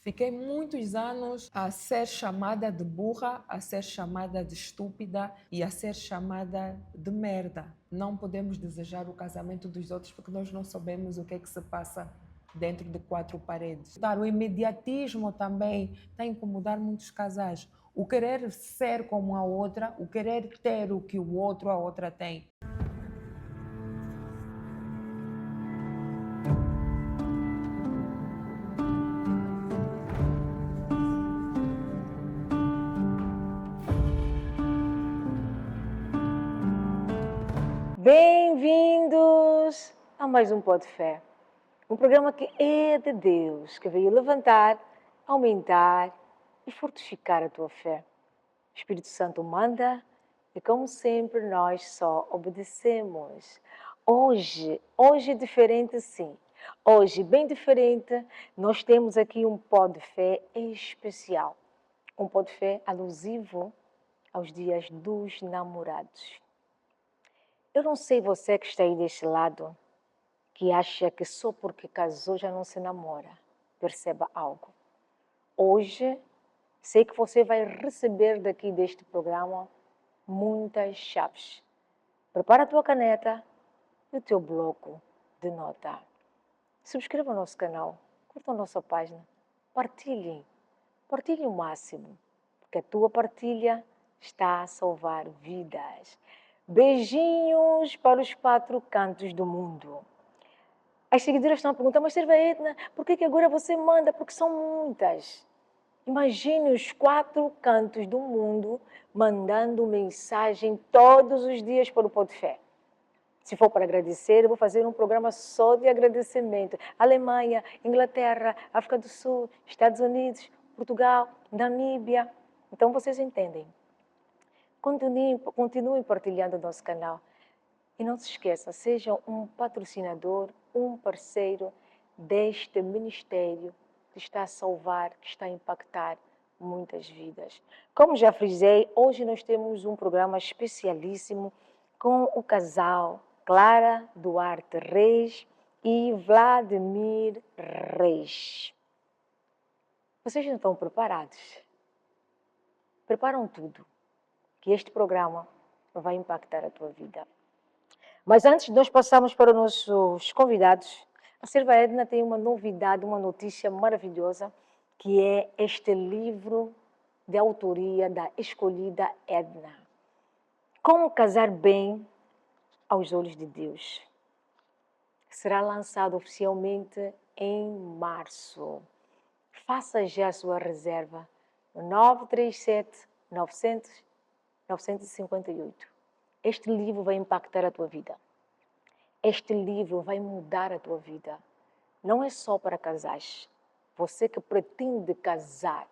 Fiquei muitos anos a ser chamada de burra, a ser chamada de estúpida e a ser chamada de merda. Não podemos desejar o casamento dos outros porque nós não sabemos o que é que se passa dentro de quatro paredes. O imediatismo também está a incomodar muitos casais. O querer ser como a outra, o querer ter o que o outro, a outra tem. Bem-vindos a mais um Pó de Fé, um programa que é de Deus, que veio levantar, aumentar e fortificar a tua fé. O Espírito Santo manda e, como sempre, nós só obedecemos. Hoje é diferente sim. Hoje, bem diferente, nós temos aqui um Pó de Fé especial. Um Pó de Fé alusivo aos dias dos namorados. Eu não sei você que está aí deste lado, que acha que só porque casou já não se namora. Perceba algo. Hoje, sei que você vai receber daqui deste programa muitas chaves. Prepara a tua caneta e o teu bloco de nota. Subscreva o nosso canal, curta a nossa página, partilhem o máximo, porque a tua partilha está a salvar vidas. Beijinhos para os quatro cantos do mundo. As seguidoras estão a perguntar, mas Serva Edna, por que agora você manda? Porque são muitas. Imagine os quatro cantos do mundo mandando mensagem todos os dias para o Pó de Fé. Se for para agradecer, eu vou fazer um programa só de agradecimento. Alemanha, Inglaterra, África do Sul, Estados Unidos, Portugal, Namíbia. Então vocês entendem. Continuem partilhando o nosso canal. E não se esqueça, seja um patrocinador, um parceiro deste ministério que está a salvar, que está a impactar muitas vidas. Como já frisei, hoje nós temos um programa especialíssimo com o casal Clara Duarte Reis e Vladimir Reis. Vocês não estão preparados? Preparam tudo, que este programa vai impactar a tua vida. Mas antes de nós passarmos para os nossos convidados, a Serva Edna tem uma novidade, uma notícia maravilhosa, que é este livro de autoria da escolhida Edna. Como casar bem aos olhos de Deus. Será lançado oficialmente em março. Faça já a sua reserva no 937-900-958. Este livro vai impactar a tua vida. Este livro vai mudar a tua vida. Não é só para casais. Você que pretende casar,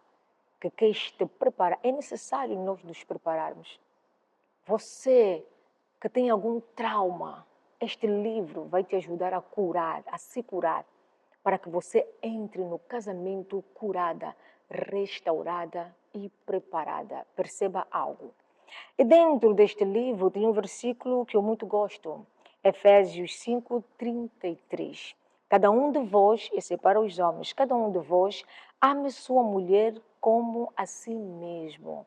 que quer te preparar, é necessário nós nos prepararmos. Você que tem algum trauma, este livro vai te ajudar a curar, a se curar, para que você entre no casamento curada, restaurada e preparada. Perceba algo. E dentro deste livro tem um versículo que eu muito gosto, Efésios 5:33. Cada um de vós, esse é para os homens, cada um de vós ame sua mulher como a si mesmo.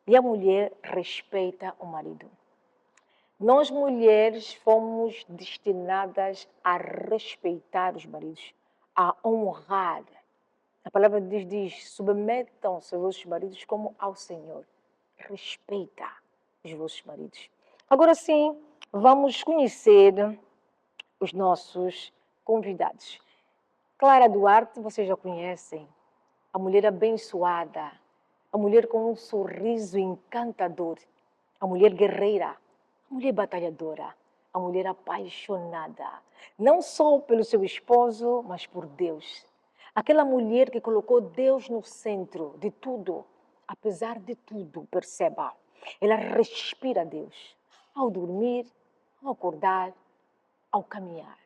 E a mulher respeita o marido. Nós mulheres fomos destinadas a respeitar os maridos, a honrar. A palavra de Deus diz, submetam-se aos vossos maridos como ao Senhor. Respeita os vossos maridos. Agora sim, vamos conhecer os nossos convidados. Clara Duarte, vocês já conhecem, a mulher abençoada, a mulher com um sorriso encantador, a mulher guerreira, a mulher batalhadora, a mulher apaixonada, não só pelo seu esposo, mas por Deus. Aquela mulher que colocou Deus no centro de tudo, apesar de tudo, perceba, ela respira Deus ao dormir, ao acordar, ao caminhar.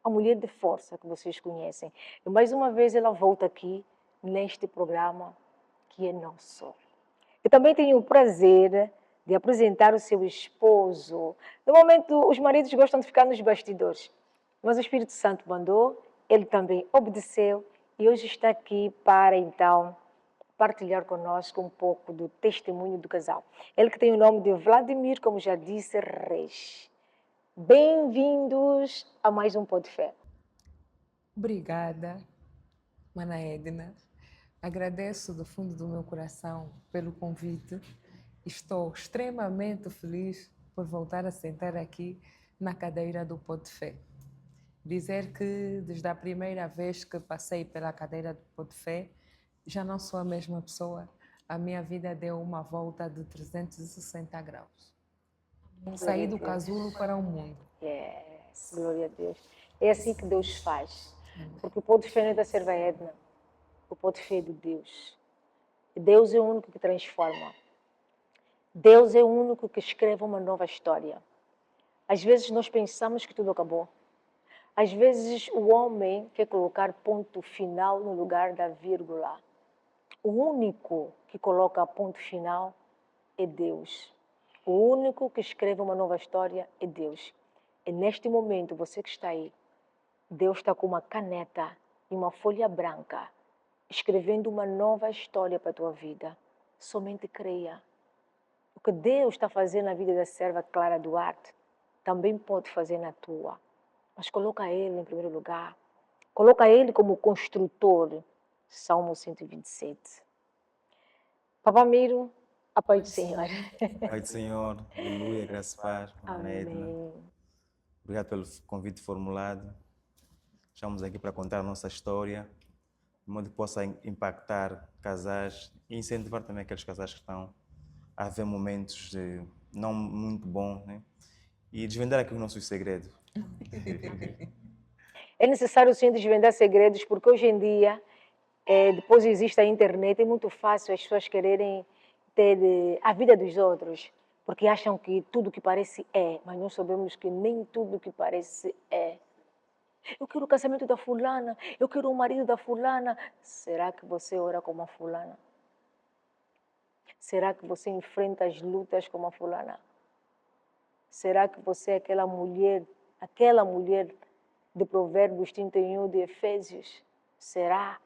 A mulher de força que vocês conhecem. E mais uma vez ela volta aqui neste programa que é nosso. Eu também tenho o prazer de apresentar o seu esposo. No momento, os maridos gostam de ficar nos bastidores, mas o Espírito Santo mandou, ele também obedeceu e hoje está aqui para, então, partilhar conosco um pouco do testemunho do casal. Ele que tem o nome de Vladimir, como já disse, Reis. Bem-vindos a mais um Pó de Fé. Obrigada, Mana Edna. Agradeço do fundo do meu coração pelo convite. Estou extremamente feliz por voltar a sentar aqui na cadeira do Pó de Fé. Dizer que desde a primeira vez que passei pela cadeira do Pó de Fé, já não sou a mesma pessoa. A minha vida deu uma volta de 360 graus. Saí do casulo para o mundo. Yes, glória a Deus. É assim que Deus faz. Porque o Pó de Fé não é da serva Edna. O Pó de Fé é de Deus. Deus é o único que transforma. Deus é o único que escreve uma nova história. Às vezes nós pensamos que tudo acabou. Às vezes o homem quer colocar ponto final no lugar da vírgula. O único que coloca ponto final é Deus. O único que escreve uma nova história é Deus. E neste momento, você que está aí, Deus está com uma caneta e uma folha branca, escrevendo uma nova história para a tua vida. Somente creia. O que Deus está fazendo na vida da serva Clara Duarte, também pode fazer na tua. Mas coloca Ele em primeiro lugar. Coloca Ele como construtor. Salmo 127. Papá Miro, a paz do Senhor. Pai do Senhor, aleluia, graças a paz, Mana Edna. Amém. Obrigado pelo convite formulado. Estamos aqui para contar a nossa história, de modo que possa impactar casais e incentivar também aqueles casais que estão a ver momentos não muito bons, né? E desvendar aqui os nossos segredos. É necessário sim desvendar segredos, porque hoje em dia, depois existe a internet, é muito fácil as pessoas quererem ter a vida dos outros, porque acham que tudo que parece é, mas nós sabemos que nem tudo que parece é. Eu quero o casamento da fulana, eu quero o marido da fulana. Será que você ora como a fulana? Será que você enfrenta as lutas como a fulana? Será que você é aquela mulher de Provérbios 31 de Efésios? Será?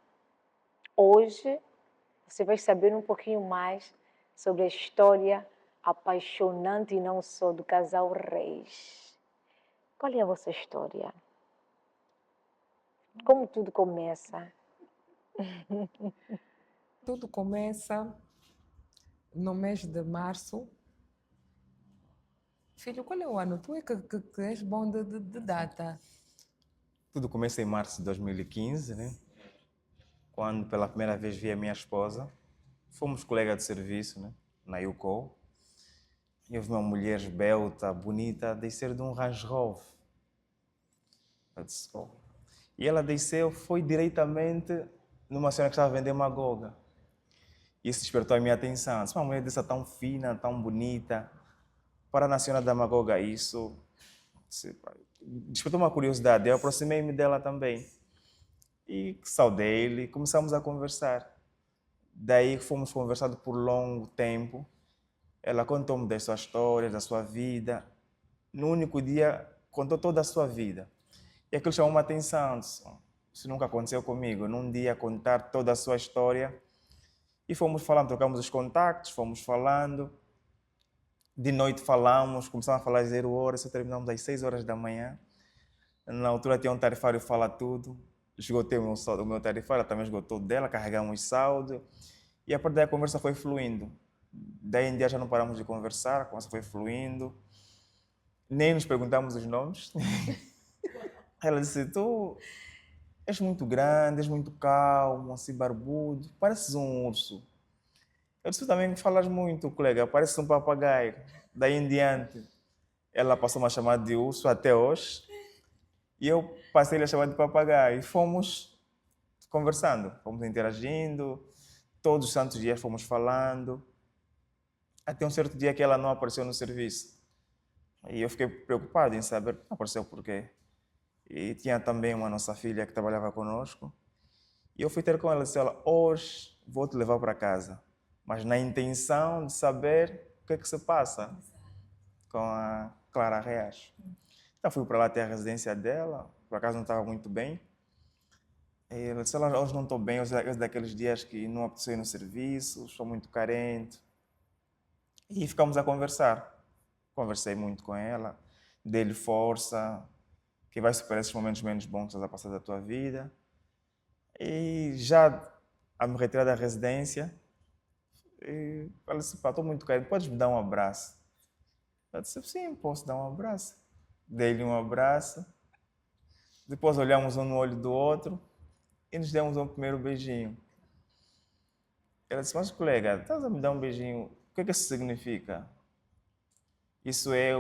Hoje você vai saber um pouquinho mais sobre a história apaixonante e não só do casal Reis. Qual é a vossa história? Como tudo começa? Tudo começa no mês de março. Filho, qual é o ano? Tu é que és bom de data. Tudo começa em março de 2015, né? Quando pela primeira vez vi a minha esposa. Fomos colegas de serviço, né? Na UCO. E eu vi uma mulher esbelta, bonita, descer de um Range Rover. Eu disse, oh. E ela desceu, foi diretamente numa senhora que estava a vender magoga. Isso despertou a minha atenção. Disse, uma mulher dessa tão fina, tão bonita, para na senhora da magoga, isso despertou uma curiosidade. Eu aproximei-me dela também. E saudei-lhe e começamos a conversar. Daí fomos conversando por longo tempo. Ela contou-me das suas histórias, da sua vida. No único dia, contou toda a sua vida. E aquilo chamou uma atenção. Isso nunca aconteceu comigo. Num dia, contar toda a sua história. E fomos falando, trocamos os contactos, fomos falando. De noite falamos, começamos a falar às 0 horas, só terminamos às 6 horas da manhã. Na altura tinha um tarifário Fala Tudo. Esgotei o meu tarifário, ela também esgotou dela, carregamos saldo. E a partir daí a conversa foi fluindo. Daí em dia já não paramos de conversar, a conversa foi fluindo. Nem nos perguntamos os nomes. Ela disse, tu és muito grande, és muito calmo, assim barbudo, pareces um urso. Eu disse, tu também falas muito, colega, pareces um papagaio. Daí em diante, ela passou a chamar de urso até hoje. E eu passei a chamar de papagaio. E fomos conversando, fomos interagindo. Todos os santos dias fomos falando. Até um certo dia que ela não apareceu no serviço. E eu fiquei preocupado em saber não apareceu por quê. E tinha também uma nossa filha que trabalhava conosco. E eu fui ter com ela e disse, hoje vou te levar para casa. Mas na intenção de saber o que é que se passa com a Clara Reis. Então fui para lá até a residência dela, por acaso não estava muito bem. Ele disse, "Olha, hoje não estou bem, hoje é daqueles dias que não apeteceu ir no serviço, estou muito carente. E ficamos a conversar. Conversei muito com ela, dei-lhe força, que vai superar esses momentos menos bons que estás a passar da tua vida. E já a me retirar da residência, e falei assim, pá, estou muito carente, podes me dar um abraço? Ela disse, sim, posso dar um abraço. Dei-lhe um abraço, depois olhamos um no olho do outro e nos demos um primeiro beijinho. Ela disse, mas colega, estás a me dar um beijinho, o que é que isso significa? Isso é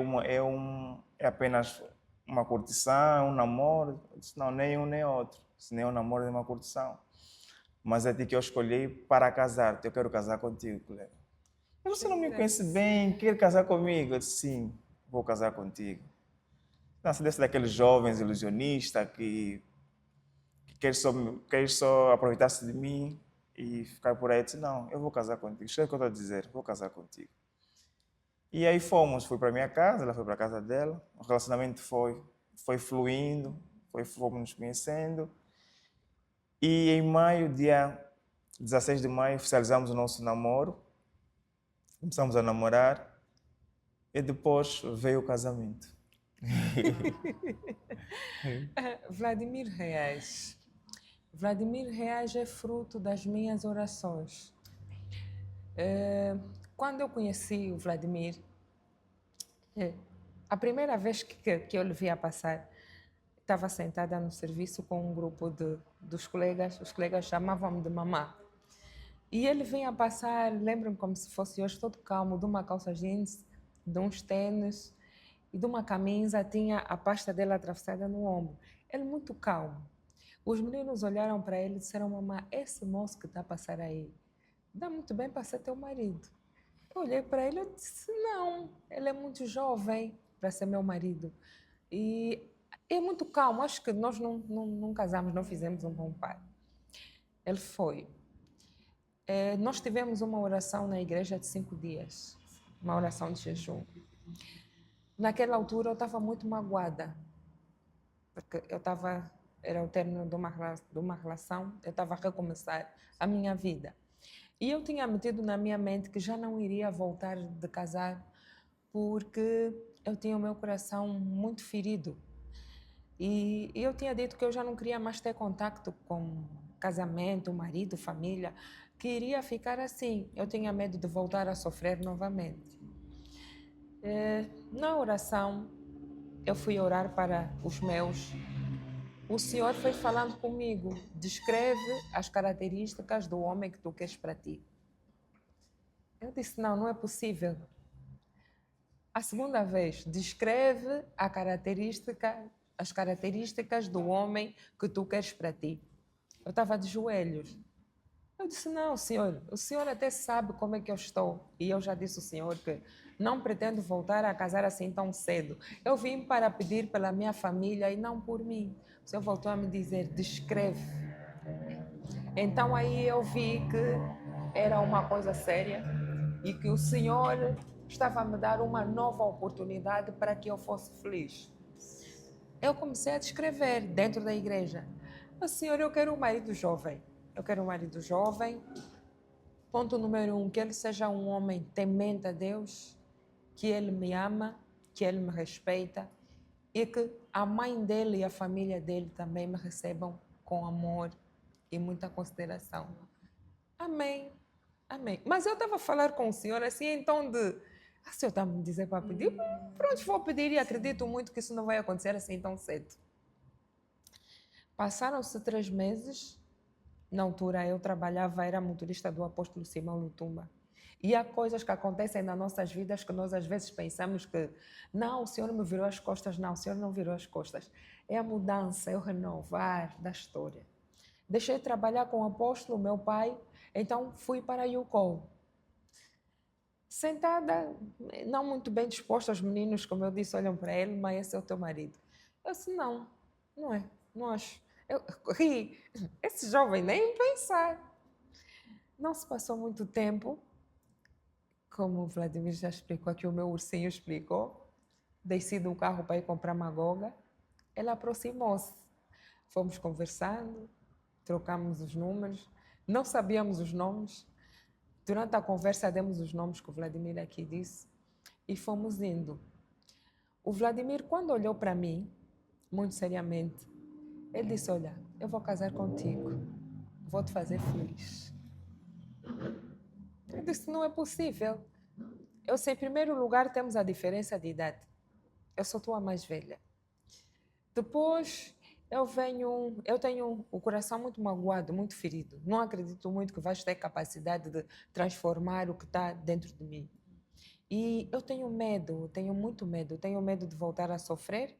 apenas uma curtição, um namoro? Eu disse, não, nem um nem outro. Isso nem é um namoro, nem uma curtição. Mas é ti que eu escolhi para casar-te, eu quero casar contigo, colega. Mas você não me conhece bem, quer casar comigo? Eu disse, sim, vou casar contigo. Não, você deve ser daqueles jovens ilusionistas que quer só aproveitar-se de mim e ficar por aí. Eu disse, não, eu vou casar contigo. Escuta o que eu estou a dizer, vou casar contigo. E aí fui para a minha casa, ela foi para a casa dela. O relacionamento foi fluindo, fomos nos conhecendo. E em maio, dia 16 de maio, oficializamos o nosso namoro. Começamos a namorar e depois veio o casamento. Vladimir Reis. Vladimir Reis é fruto das minhas orações. Quando eu conheci o Vladimir, a primeira vez que eu lhe via passar, estava sentada no serviço com um grupo dos colegas, os colegas chamavam-me de mamã. E ele vinha passar, lembro-me como se fosse hoje, todo calmo, de uma calça jeans, de uns tênis e de uma camisa, tinha a pasta dele atravessada no ombro. Ele muito calmo. Os meninos olharam para ele e disseram, mamãe, esse moço que está a passar aí, dá muito bem para ser teu marido. Eu olhei para ele e disse, não, ele é muito jovem para ser meu marido. E é muito calmo, acho que nós não casamos, não fizemos um bom pai. Ele foi. Nós tivemos uma oração na igreja de 5 dias, uma oração de jejum. Naquela altura eu estava muito magoada, porque era o término de uma relação, eu estava a recomeçar a minha vida. E eu tinha metido na minha mente que já não iria voltar de casar, porque eu tinha o meu coração muito ferido. E eu tinha dito que eu já não queria mais ter contato com casamento, marido, família, que iria ficar assim. Eu tinha medo de voltar a sofrer novamente. Na oração, eu fui orar para os meus. O Senhor foi falando comigo, descreve as características do homem que tu queres para ti. Eu disse, não é possível. A segunda vez, descreve as características do homem que tu queres para ti. Eu estava de joelhos. Eu disse, não, Senhor, o Senhor até sabe como é que eu estou. E eu já disse ao Senhor que não pretendo voltar a casar assim tão cedo. Eu vim para pedir pela minha família e não por mim. O Senhor voltou a me dizer, descreve. Então aí eu vi que era uma coisa séria e que o Senhor estava a me dar uma nova oportunidade para que eu fosse feliz. Eu comecei a descrever dentro da igreja. Mas, Senhor, eu quero um marido jovem. Eu quero um marido jovem. Ponto número 1, que ele seja um homem temente a Deus, que ele me ama, que ele me respeita e que a mãe dele e a família dele também me recebam com amor e muita consideração. Amém. Amém. Mas eu estava a falar com o Senhor assim, então o Senhor está a me dizer para pedir, pronto, vou pedir e acredito muito que isso não vai acontecer assim tão cedo. Passaram-se 3 meses, na altura eu trabalhava, era motorista do apóstolo Simão Lutumba. E há coisas que acontecem nas nossas vidas que nós às vezes pensamos que não, o Senhor me virou as costas. Não, o Senhor não virou as costas. É a mudança, é o renovar da história. Deixei de trabalhar com o apóstolo, meu pai, então fui para a UCOL. Sentada, não muito bem disposta, os meninos, como eu disse, olham para ele, mas esse é o teu marido. Eu disse, não é, não acho. Eu ri, esse jovem nem pensar. Não se passou muito tempo, como o Vladimir já explicou aqui, o meu ursinho explicou, desci do carro para ir comprar magoga, ela aproximou-se, fomos conversando, trocamos os números, não sabíamos os nomes. Durante a conversa demos os nomes que o Vladimir aqui disse e fomos indo. O Vladimir, quando olhou para mim, muito seriamente, ele disse: olha, eu vou casar contigo, vou te fazer feliz. Eu disse: não é possível. Eu sei, em primeiro lugar, temos a diferença de idade. Eu sou tua mais velha. Depois, eu tenho o coração muito magoado, muito ferido. Não acredito muito que vais ter capacidade de transformar o que está dentro de mim. E eu tenho medo, tenho muito medo. Tenho medo de voltar a sofrer,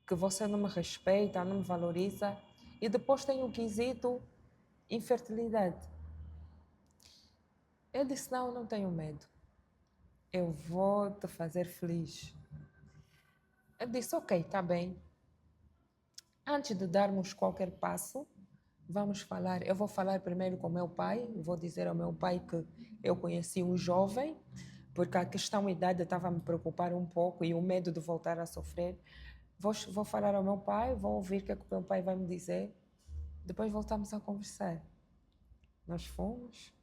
que você não me respeita, não me valoriza. E depois tenho o quesito infertilidade. Eu disse: não, não tenho medo. Eu vou te fazer feliz. Eu disse: ok, está bem. Antes de darmos qualquer passo, vamos falar. Eu vou falar primeiro com meu pai. Vou dizer ao meu pai que eu conheci um jovem, porque a questão da idade estava a me preocupar um pouco e o medo de voltar a sofrer. Vou falar ao meu pai, vou ouvir o que é que o meu pai vai me dizer. Depois voltamos a conversar. Nós fomos.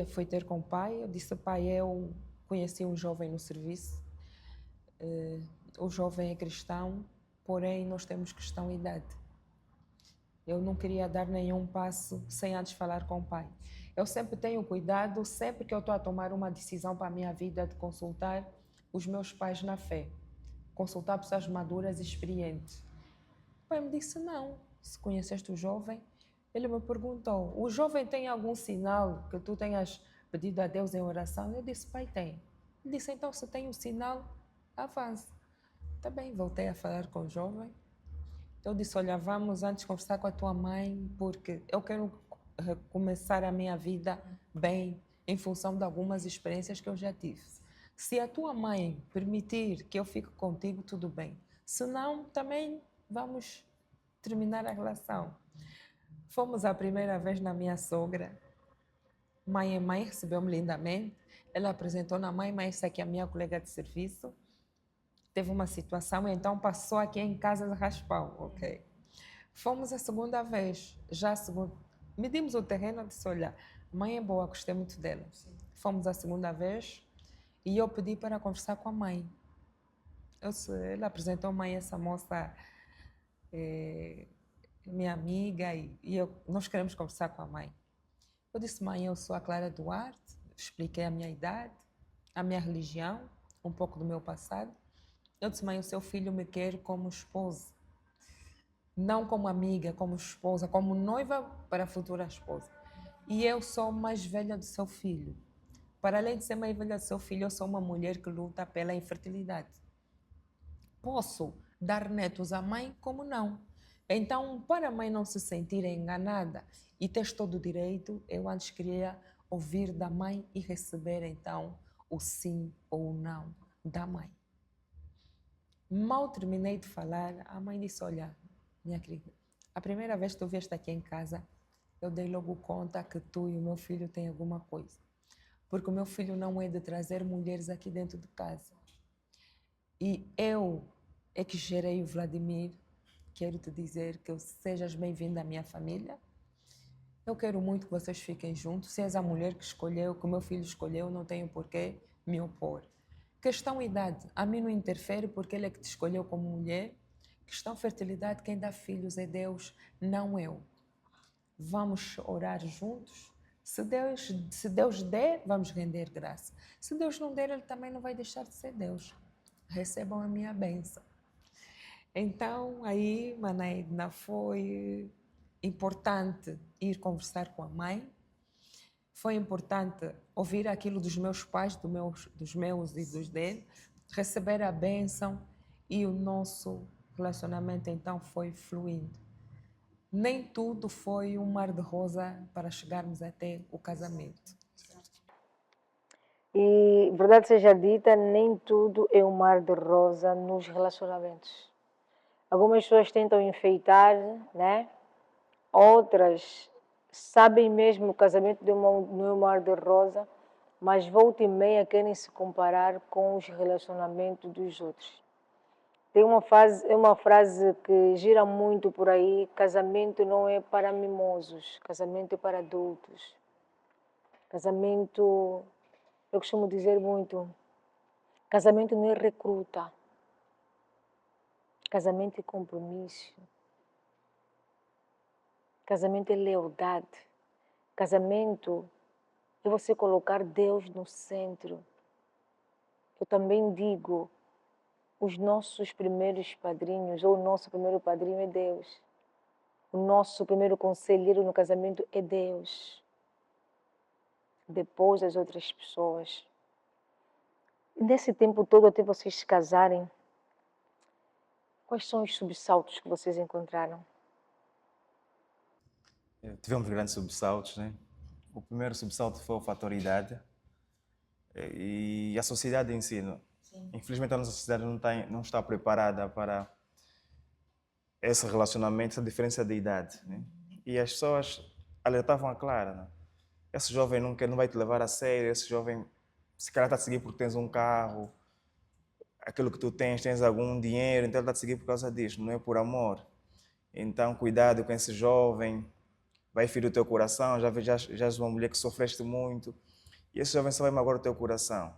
Fui ter com o pai. Eu disse: pai, eu conheci um jovem no serviço. O jovem é cristão, porém nós temos questão de idade. Eu não queria dar nenhum passo sem antes falar com o pai. Eu sempre tenho cuidado, sempre que eu estou a tomar uma decisão para a minha vida, de consultar os meus pais na fé. Consultar pessoas maduras e experientes. O pai me disse: não, se conheceste o jovem. Ele me perguntou: o jovem tem algum sinal que tu tenhas pedido a Deus em oração? Eu disse: pai, tem. Ele disse: então, se tem um sinal, avance. Tá bem, voltei a falar com o jovem. Eu disse: olha, vamos antes conversar com a tua mãe, porque eu quero começar a minha vida bem, em função de algumas experiências que eu já tive. Se a tua mãe permitir que eu fique contigo, tudo bem. Se não, também vamos terminar a relação. Fomos a primeira vez na minha sogra. Mãe e mãe recebeu-me lindamente. Ela apresentou na mãe, mas essa aqui é a minha colega de serviço. Teve uma situação, então passou aqui em casa de raspão, ok? Fomos a segunda vez, já a segunda. Medimos o terreno e disse: olha, mãe é boa, gostei muito dela. Fomos a segunda vez e eu pedi para conversar com a mãe. Ela apresentou a mãe, essa moça minha amiga, nós queremos conversar com a mãe. Eu disse: mãe, eu sou a Clara Duarte, expliquei a minha idade, a minha religião, um pouco do meu passado. Eu disse: mãe, o seu filho me quer como esposa, não como amiga, como esposa, como noiva para a futura esposa. E eu sou mais velha do seu filho. Para além de ser mais velha do seu filho, eu sou uma mulher que luta pela infertilidade. Posso dar netos à mãe, como não? Então, para a mãe não se sentir enganada e ter todo o direito, eu antes queria ouvir da mãe e receber, então, o sim ou o não da mãe. Mal terminei de falar, a mãe disse: olha, minha querida, a primeira vez que tu vieste aqui em casa, eu dei logo conta que tu e o meu filho têm alguma coisa. Porque o meu filho não é de trazer mulheres aqui dentro de casa. E eu é que gerei o Vladimir. Quero te dizer que sejas bem-vindo à minha família. Eu quero muito que vocês fiquem juntos. Se és a mulher que escolheu, que o meu filho escolheu, não tenho por que me opor. Questão idade, a mim não interfere porque ele é que te escolheu como mulher. Questão fertilidade, quem dá filhos é Deus, não eu. Vamos orar juntos. Se Deus der, vamos render graça. Se Deus não der, Ele também não vai deixar de ser Deus. Recebam a minha bênção. Então, aí, Mana Edna, foi importante ir conversar com a mãe. Foi importante ouvir aquilo dos meus pais, dos meus e dos dele, receber a bênção e o nosso relacionamento então foi fluindo. Nem tudo foi um mar de rosa para chegarmos até o casamento. E, verdade seja dita, nem tudo é um mar de rosa nos relacionamentos. Algumas pessoas tentam enfeitar, né? Outras sabem mesmo que o casamento não é um mar de rosa, mas volta e meia querem se comparar com os relacionamentos dos outros. Tem uma frase que gira muito por aí: casamento não é para mimosos, casamento é para adultos. Casamento, eu costumo dizer muito, casamento não é recruta, casamento é compromisso, casamento é lealdade, casamento é você colocar Deus no centro. Eu também digo, os nossos primeiros padrinhos, ou o nosso primeiro padrinho é Deus. O nosso primeiro conselheiro no casamento é Deus. Depois as outras pessoas. E nesse tempo todo, até vocês se casarem, quais são os subsaltos que vocês encontraram? Tivemos grandes subsaltos, né? O primeiro subsalto foi o fator idade e a sociedade em si. Infelizmente, a nossa sociedade não está preparada para esse relacionamento, essa diferença de idade, né? E as pessoas alertavam a clara, né? Esse jovem não vai te levar a sério, esse jovem se calhar está a seguir porque tens um carro, aquilo que tu tens algum dinheiro, então ele está a seguir por causa disso, não é por amor. Então, cuidado com esse jovem, vai ferir o teu coração, já és uma mulher que sofreste muito, e esse jovem só vai magoar o teu coração.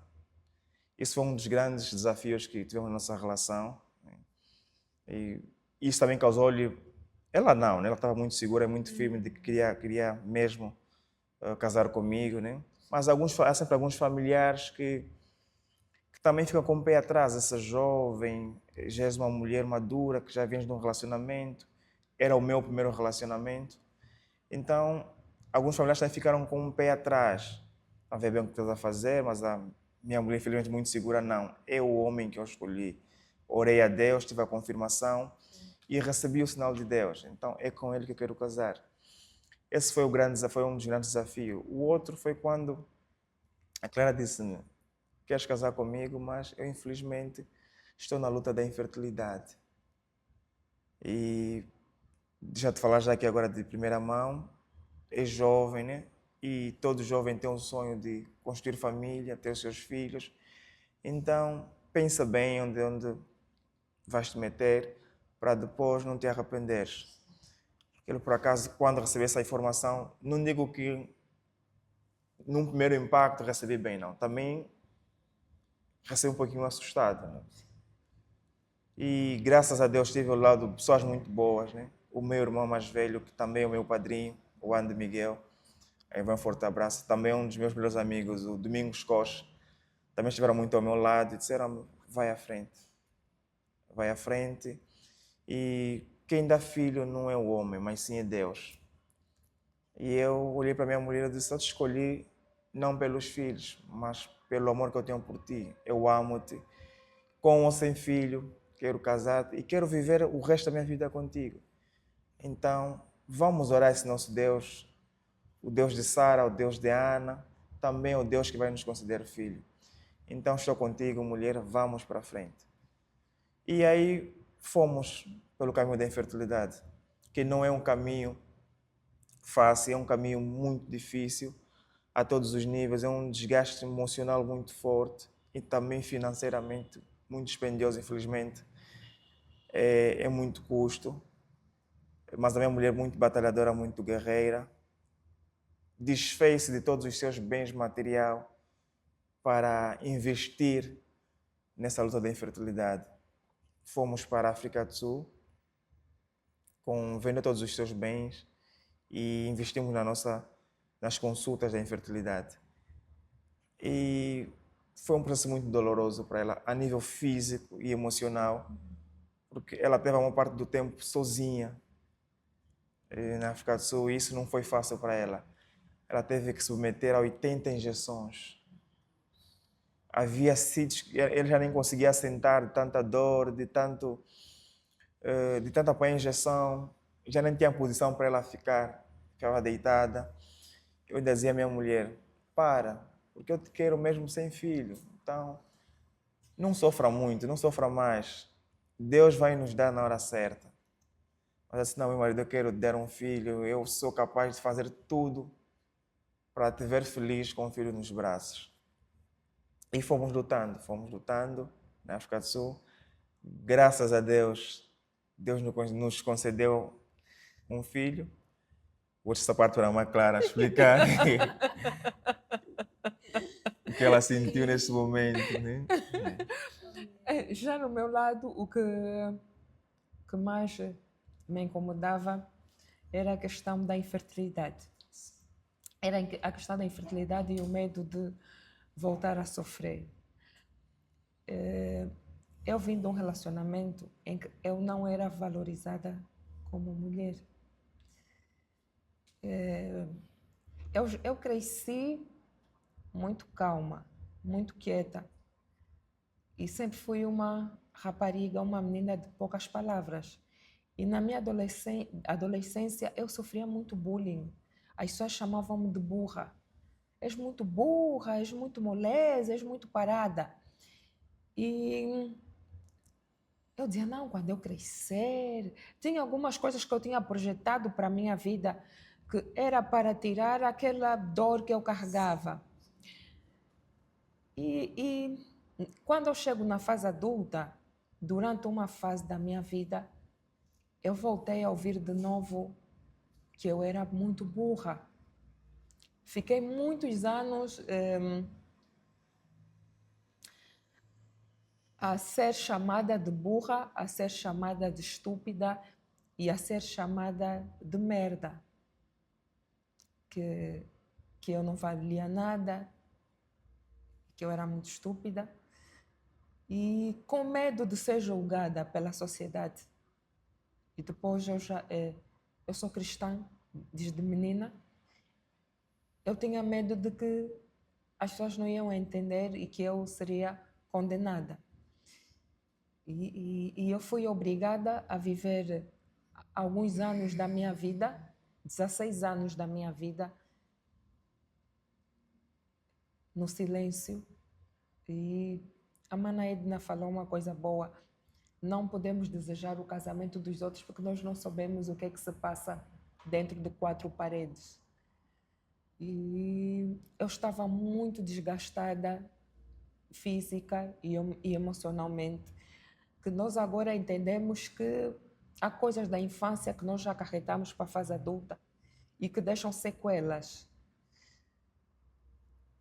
Isso foi um dos grandes desafios que tivemos na nossa relação. E isso também causou-lhe... Ela não, né? Ela estava muito segura, muito firme de que queria mesmo casar comigo, né? Mas há sempre alguns familiares que também ficam com o pé atrás. Essa jovem, já és uma mulher madura, que já vens de um relacionamento, era o meu primeiro relacionamento. Então, alguns familiares também ficaram com um pé atrás. A ver bem o que estás a fazer, mas a minha mulher, infelizmente, muito segura, não. É o homem que eu escolhi. Orei a Deus, tive a confirmação e recebi o sinal de Deus. Então, é com ele que eu quero casar. Esse foi um dos grandes desafios. O outro foi quando a Clara disse: queres casar comigo, mas eu, infelizmente, estou na luta da infertilidade. E já te falar já aqui agora de primeira mão, é jovem, né? E todo jovem tem um sonho de construir família, ter os seus filhos. Então, pensa bem onde vais te meter para depois não te arrependeres. Ele, por acaso, quando recebi essa informação, não digo que num primeiro impacto recebi bem, não. Também recebi um pouquinho assustado, né? E graças a Deus tive ao lado pessoas muito boas, né? O meu irmão mais velho, que também é o meu padrinho, o Andy Miguel, aí vai um forte abraço. Também um dos meus melhores amigos, o Domingos Costa, também estiveram muito ao meu lado e disseram: vai à frente. Vai à frente. E quem dá filho não é o homem, mas sim é Deus. E eu olhei para minha mulher e disse: eu te escolhi não pelos filhos, mas pelo amor que eu tenho por ti. Eu amo-te. Com ou sem filho, quero casar-te e quero viver o resto da minha vida contigo. Então, vamos orar a esse nosso Deus, o Deus de Sara, o Deus de Ana, também o Deus que vai nos conceder filho. Então, estou contigo, mulher, vamos para frente. E aí fomos pelo caminho da infertilidade, que não é um caminho fácil, é um caminho muito difícil a todos os níveis, é um desgaste emocional muito forte e também financeiramente muito dispendioso, infelizmente. É muito custo, mas também é uma mulher muito batalhadora, muito guerreira. Desfez-se de todos os seus bens material para investir nessa luta da infertilidade. Fomos para a África do Sul, vendendo todos os seus bens e investimos nas consultas da infertilidade. E foi um processo muito doloroso para ela, a nível físico e emocional, porque ela teve uma parte do tempo sozinha na África do Sul e isso não foi fácil para ela. Ela teve que se submeter a 80 injeções. Havia sítios que ele já nem conseguia sentar de tanta dor, de tanta apoio em injeção, já nem tinha posição para ela ficava deitada. Eu dizia à minha mulher: para, porque eu te quero mesmo sem filho. Então, não sofra muito, não sofra mais. Deus vai nos dar na hora certa. Mas assim, não, meu marido, eu quero te dar um filho, eu sou capaz de fazer tudo para te ver feliz com o filho nos braços. E fomos lutando na África do Sul. Graças a Deus, Deus nos concedeu um filho. Vou essa parte para a Maria Clara explicar o que ela sentiu nesse momento, né? Já no meu lado, o que mais me incomodava era a questão da infertilidade. Era a questão da infertilidade e o medo de voltar a sofrer. Eu vim de um relacionamento em que eu não era valorizada como mulher. Eu cresci muito calma, muito quieta. E sempre fui uma rapariga, uma menina de poucas palavras. E na minha adolescência eu sofria muito bullying. As pessoas chamavam-me de burra. És muito burra, és muito moleza, és muito parada. E eu dizia, não, quando eu crescer... Tinha algumas coisas que eu tinha projetado para a minha vida que era para tirar aquela dor que eu carregava. E quando eu chego na fase adulta, durante uma fase da minha vida, eu voltei a ouvir de novo que eu era muito burra. Fiquei muitos anos a ser chamada de burra, a ser chamada de estúpida e a ser chamada de merda. Que eu não valia nada, que eu era muito estúpida. E com medo de ser julgada pela sociedade. E depois eu sou cristã desde menina. Eu tinha medo de que as pessoas não iam entender e que eu seria condenada. E eu fui obrigada a viver alguns anos da minha vida, 16 anos da minha vida, no silêncio. E a Mana Edna falou uma coisa boa. Não podemos desejar o casamento dos outros porque nós não sabemos o que é que se passa dentro de 4 paredes. E eu estava muito desgastada física e emocionalmente, que nós agora entendemos que há coisas da infância que nós já acarretamos para a fase adulta e que deixam sequelas.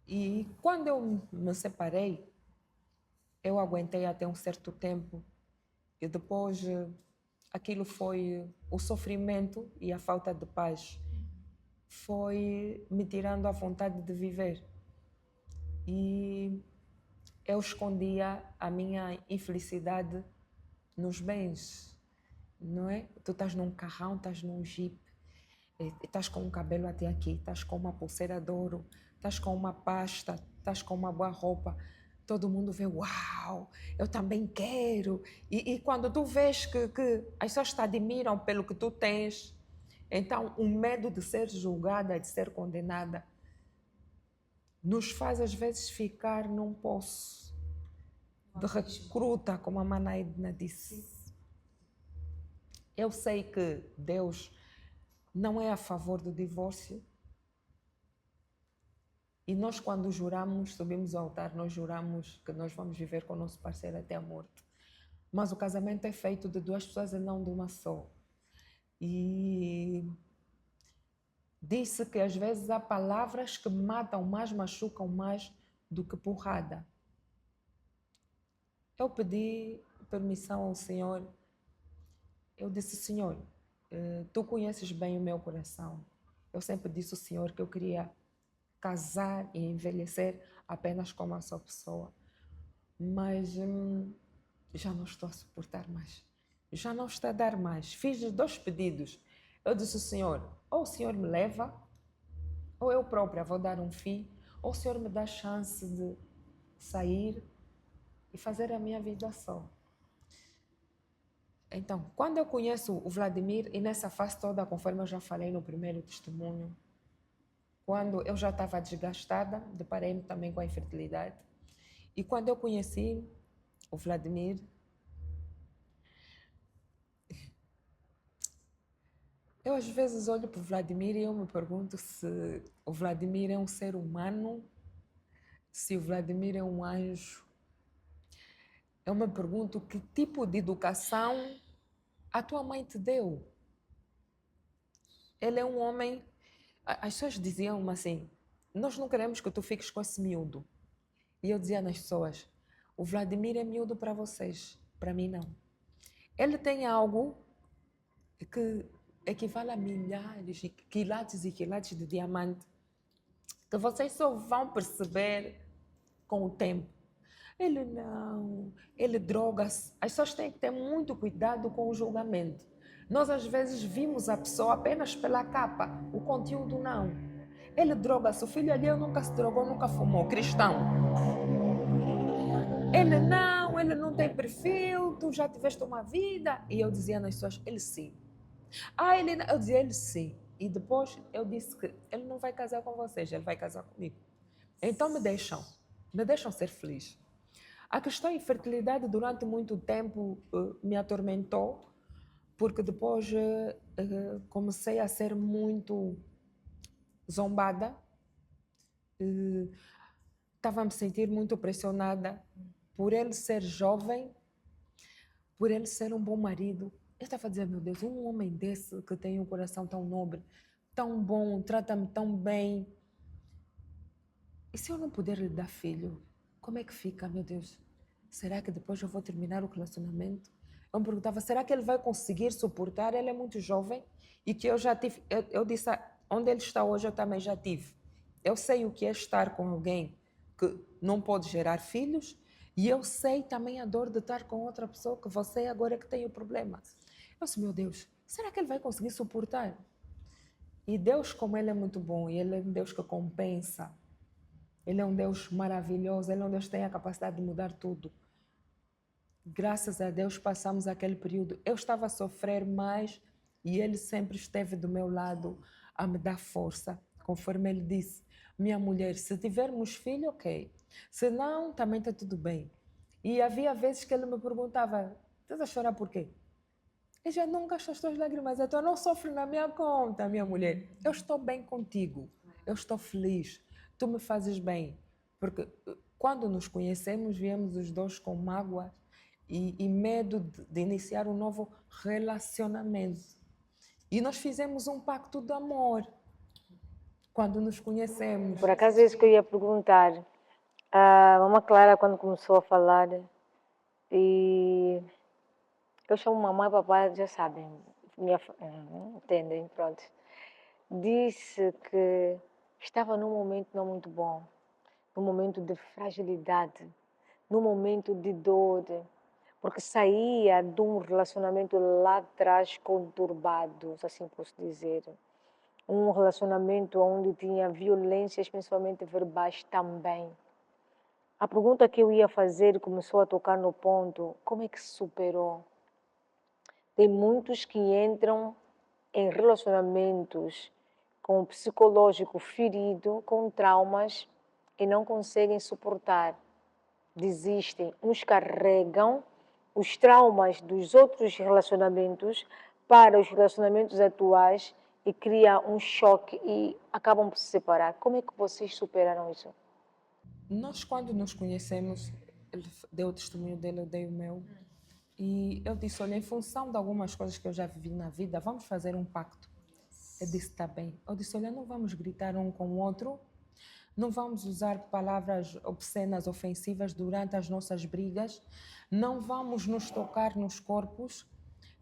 E quando eu me separei, eu aguentei até um certo tempo e depois aquilo foi o sofrimento e a falta de paz. Foi me tirando a vontade de viver. E eu escondia a minha infelicidade nos bens, não é? Tu estás num carrão, estás num jeep, estás com um cabelo até aqui, estás com uma pulseira de ouro, estás com uma pasta, estás com uma boa roupa. Todo mundo vê, uau, eu também quero. E quando tu vês que as pessoas te admiram pelo que tu tens, então o medo de ser julgada, de ser condenada, nos faz às vezes ficar num poço de recruta, como a Mana Edna disse. Eu sei que Deus não é a favor do divórcio. E nós, quando juramos, subimos ao altar, nós juramos que nós vamos viver com o nosso parceiro até a morte. Mas o casamento é feito de 2 pessoas e não de uma só. E disse que às vezes há palavras que matam mais, machucam mais do que porrada. Eu pedi permissão ao Senhor. Eu disse, Senhor, tu conheces bem o meu coração. Eu sempre disse ao Senhor que eu queria casar e envelhecer apenas com uma só pessoa. Mas já não estou a suportar mais. Já não está a dar mais. Fiz 2 pedidos. Eu disse ao Senhor, ou o Senhor me leva, ou eu própria vou dar um fim, ou o Senhor me dá chance de sair e fazer a minha vida só. Então, quando eu conheço o Vladimir, e nessa fase toda, conforme eu já falei no primeiro testemunho, quando eu já estava desgastada, deparei-me também com a infertilidade. E quando eu conheci o Vladimir, eu às vezes olho para o Vladimir e eu me pergunto se o Vladimir é um ser humano, se o Vladimir é um anjo. eu me pergunto que tipo de educação a tua mãe te deu. Ele é um homem... As pessoas diziam assim, nós não queremos que tu fiques com esse miúdo. E eu dizia nas pessoas, o Vladimir é miúdo para vocês, para mim não. Ele tem algo que equivale a milhares, quilates e quilates de diamante, que vocês só vão perceber com o tempo. Ele não, ele droga-se. As pessoas têm que ter muito cuidado com o julgamento. Nós às vezes vimos a pessoa apenas pela capa, o conteúdo não. Ele droga-se, o filho ali nunca se drogou, nunca fumou, cristão. Ele não tem perfil, tu já tiveste uma vida. E eu dizia nas pessoas, ele sim. Eu dizia, ele sim. E depois eu disse que ele não vai casar com vocês, ele vai casar comigo. Então me deixam ser feliz. A questão da infertilidade durante muito tempo me atormentou, porque depois comecei a ser muito zombada, estava a me sentir muito pressionada por ele ser jovem, por ele ser um bom marido. Eu estava a dizer, meu Deus, um homem desse que tem um coração tão nobre, tão bom, trata-me tão bem. E se eu não puder lhe dar filho, como é que fica, meu Deus? Será que depois eu vou terminar o relacionamento? Eu me perguntava, será que ele vai conseguir suportar? Ele é muito jovem e que eu já tive... Eu disse, onde ele está hoje eu também já tive. Eu sei o que é estar com alguém que não pode gerar filhos e eu sei também a dor de estar com outra pessoa que você agora é que tem o problema. Eu disse, meu Deus, será que ele vai conseguir suportar? E Deus, como ele é muito bom e ele é um Deus que compensa, ele é um Deus maravilhoso, ele é um Deus que tem a capacidade de mudar tudo. Graças a Deus passamos aquele período. Eu estava a sofrer mais e ele sempre esteve do meu lado a me dar força. Conforme ele disse, minha mulher, se tivermos filho, ok. Se não, também está tudo bem. E havia vezes que ele me perguntava, estás a chorar por quê? Eu já não gasto as tuas lágrimas, então eu não sofro na minha conta, minha mulher. Eu estou bem contigo, eu estou feliz, tu me fazes bem. Porque quando nos conhecemos, viemos os dois com mágoa e medo de iniciar um novo relacionamento. E nós fizemos um pacto de amor quando nos conhecemos. Por acaso é isso que eu ia perguntar. A Mamãe Clara, quando começou a falar, e eu chamo mamãe e papai, já sabem, entendem, pronto. Disse que estava num momento não muito bom, num momento de fragilidade, num momento de dor, porque saía de um relacionamento lá atrás conturbado, se assim posso dizer. Um relacionamento onde tinha violências, principalmente verbais também. A pergunta que eu ia fazer começou a tocar no ponto, como é que se superou? Tem muitos que entram em relacionamentos com o psicológico ferido, com traumas, e não conseguem suportar. Desistem. Uns carregam os traumas dos outros relacionamentos para os relacionamentos atuais e cria um choque e acabam por se separar. Como é que vocês superaram isso? Nós, quando nos conhecemos, ele deu o testemunho dele, eu dei o meu. E eu disse, olha, em função de algumas coisas que eu já vivi na vida, vamos fazer um pacto. Ele disse, está bem. Eu disse, olha, não vamos gritar um com o outro, não vamos usar palavras obscenas, ofensivas durante as nossas brigas, não vamos nos tocar nos corpos,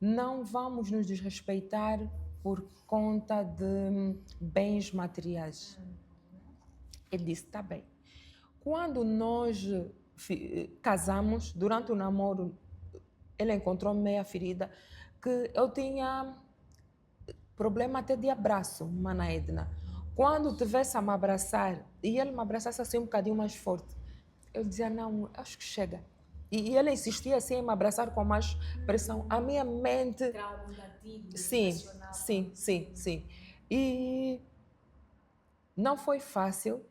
não vamos nos desrespeitar por conta de bens materiais. Ele disse, está bem. Quando nós casamos, durante o namoro, ele encontrou meia ferida, que eu tinha problema até de abraço, Mana Edna. Quando tivesse a me abraçar, e ele me abraçasse assim um bocadinho mais forte, eu dizia, não, acho que chega. E ele insistia assim em me abraçar com mais pressão. A minha mente... Sim. E não foi fácil.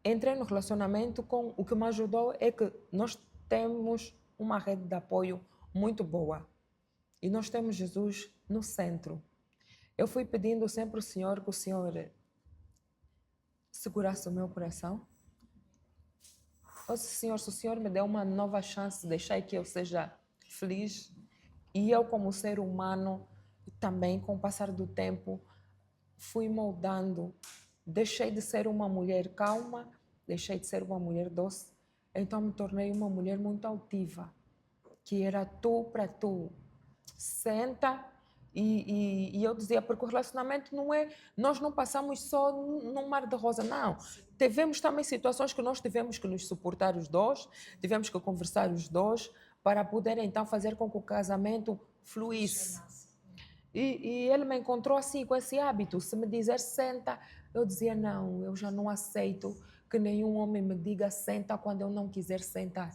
Entrei no relacionamento com... O que me ajudou é que nós temos uma rede de apoio muito boa. E nós temos Jesus no centro. Eu fui pedindo sempre ao Senhor que o Senhor segurasse o meu coração, Oh, Senhor, se o Senhor me deu uma nova chance, deixai que eu seja feliz. E eu, como ser humano, também, com o passar do tempo, fui moldando. Deixei de ser uma mulher calma, deixei de ser uma mulher doce, então me tornei uma mulher muito altiva, que era tu para tu. Senta e eu dizia, porque o relacionamento não é, nós não passamos só num mar de rosa, não. Tivemos também situações que nós tivemos que nos suportar os dois, tivemos que conversar os dois, para poder então fazer com que o casamento fluísse. E ele me encontrou assim, com esse hábito. Se me dizer senta, eu dizia não, eu já não aceito que nenhum homem me diga senta quando eu não quiser sentar.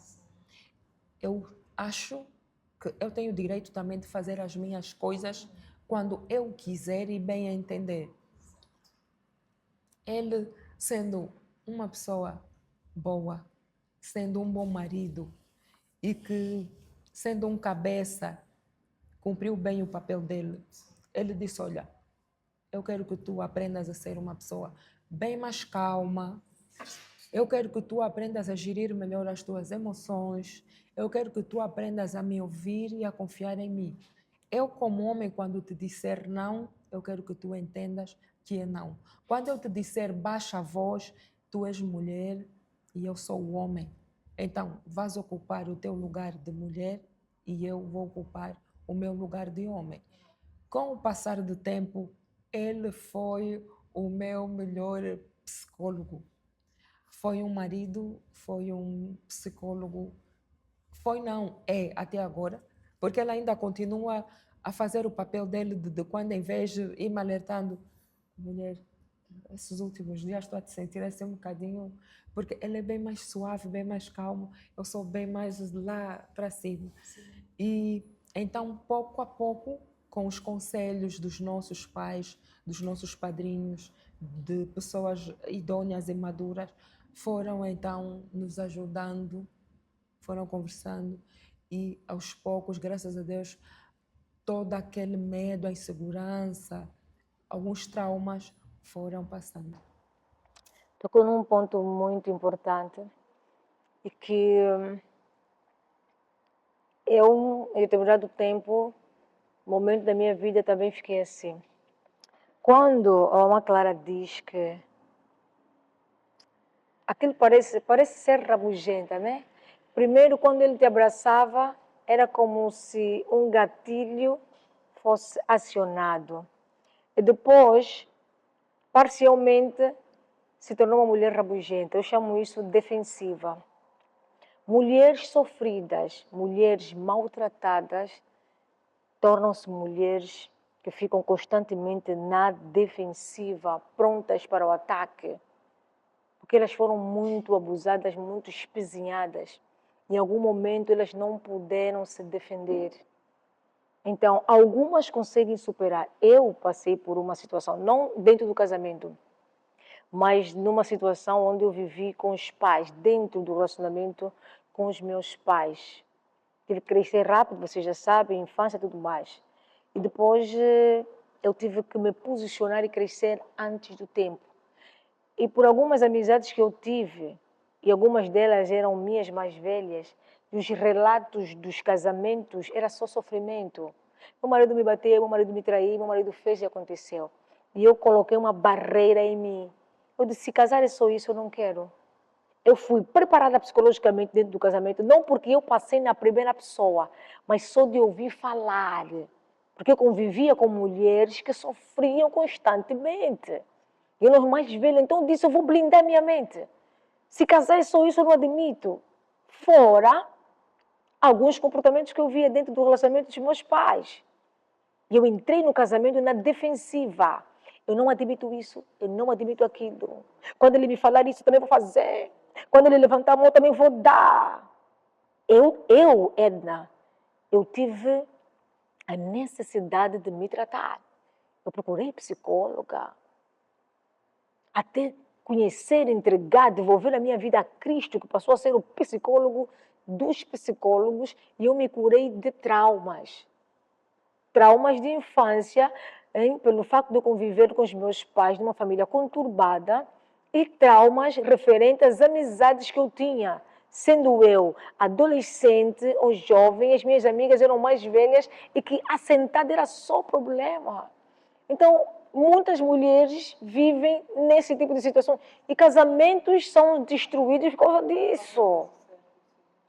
Eu acho que eu tenho o direito também de fazer as minhas coisas quando eu quiser e bem entender. Ele, sendo uma pessoa boa, sendo um bom marido e que, sendo um cabeça, cumpriu bem o papel dele, ele disse, olha, eu quero que tu aprendas a ser uma pessoa bem mais calma. Eu quero que tu aprendas a gerir melhor as tuas emoções. Eu quero que tu aprendas a me ouvir e a confiar em mim. Eu, como homem, quando te disser não, eu quero que tu entendas que é não. Quando eu te disser baixa a voz, tu és mulher e eu sou o homem. Então, vais ocupar o teu lugar de mulher e eu vou ocupar o meu lugar de homem. Com o passar do tempo, ele foi o meu melhor psicólogo. Foi um marido, foi um psicólogo, foi não, é até agora, porque ele ainda continua a fazer o papel dele de quando em vez de ir me alertando, mulher, esses últimos dias estou a te sentir assim um bocadinho, porque ele é bem mais suave, bem mais calmo, eu sou bem mais lá para cima. E então, pouco a pouco, com os conselhos dos nossos pais, dos nossos padrinhos, de pessoas idôneas e maduras, foram então nos ajudando, foram conversando e aos poucos, graças a Deus, todo aquele medo, a insegurança, alguns traumas foram passando. Tocou num ponto muito importante e que eu, em determinado tempo, momento da minha vida, também fiquei assim. Quando a Alma Clara diz que aquilo parece ser rabugenta, né? Primeiro, quando ele te abraçava, era como se um gatilho fosse acionado. E depois, parcialmente, se tornou uma mulher rabugenta. Eu chamo isso de defensiva. Mulheres sofridas, mulheres maltratadas, tornam-se mulheres que ficam constantemente na defensiva, prontas para o ataque, porque elas foram muito abusadas, muito espezinhadas. Em algum momento elas não puderam se defender. Então, algumas conseguem superar. Eu passei por uma situação, não dentro do casamento, mas numa situação onde eu vivi com os pais, dentro do relacionamento com os meus pais. Tive que crescer rápido, vocês já sabem, infância e tudo mais. E depois eu tive que me posicionar e crescer antes do tempo. E por algumas amizades que eu tive, e algumas delas eram minhas mais velhas, os relatos dos casamentos era só sofrimento. Meu marido me bateu, meu marido me traiu, meu marido fez e aconteceu. E eu coloquei uma barreira em mim. Eu disse, se casar é só isso, eu não quero. Eu fui preparada psicologicamente dentro do casamento, não porque eu passei na primeira pessoa, mas só de ouvir falar. Porque eu convivia com mulheres que sofriam constantemente. Eu não mais velha, então eu disse, eu vou blindar minha mente. Se casar é só isso, eu não admito. Fora alguns comportamentos que eu via dentro do relacionamento dos meus pais. E eu entrei no casamento na defensiva. Eu não admito isso, eu não admito aquilo. Quando ele me falar isso, eu também vou fazer. Quando ele levantar a mão, eu também vou dar. Edna, eu tive a necessidade de me tratar. Eu procurei psicóloga. Até conhecer, entregar, devolver a minha vida a Cristo, que passou a ser o psicólogo dos psicólogos, e eu me curei de traumas. Traumas de infância, pelo fato de eu conviver com os meus pais numa família conturbada, e traumas referentes às amizades que eu tinha. sendo eu adolescente ou jovem, as minhas amigas eram mais velhas e que assentada era só problema. Então, muitas mulheres vivem nesse tipo de situação e casamentos são destruídos por causa disso.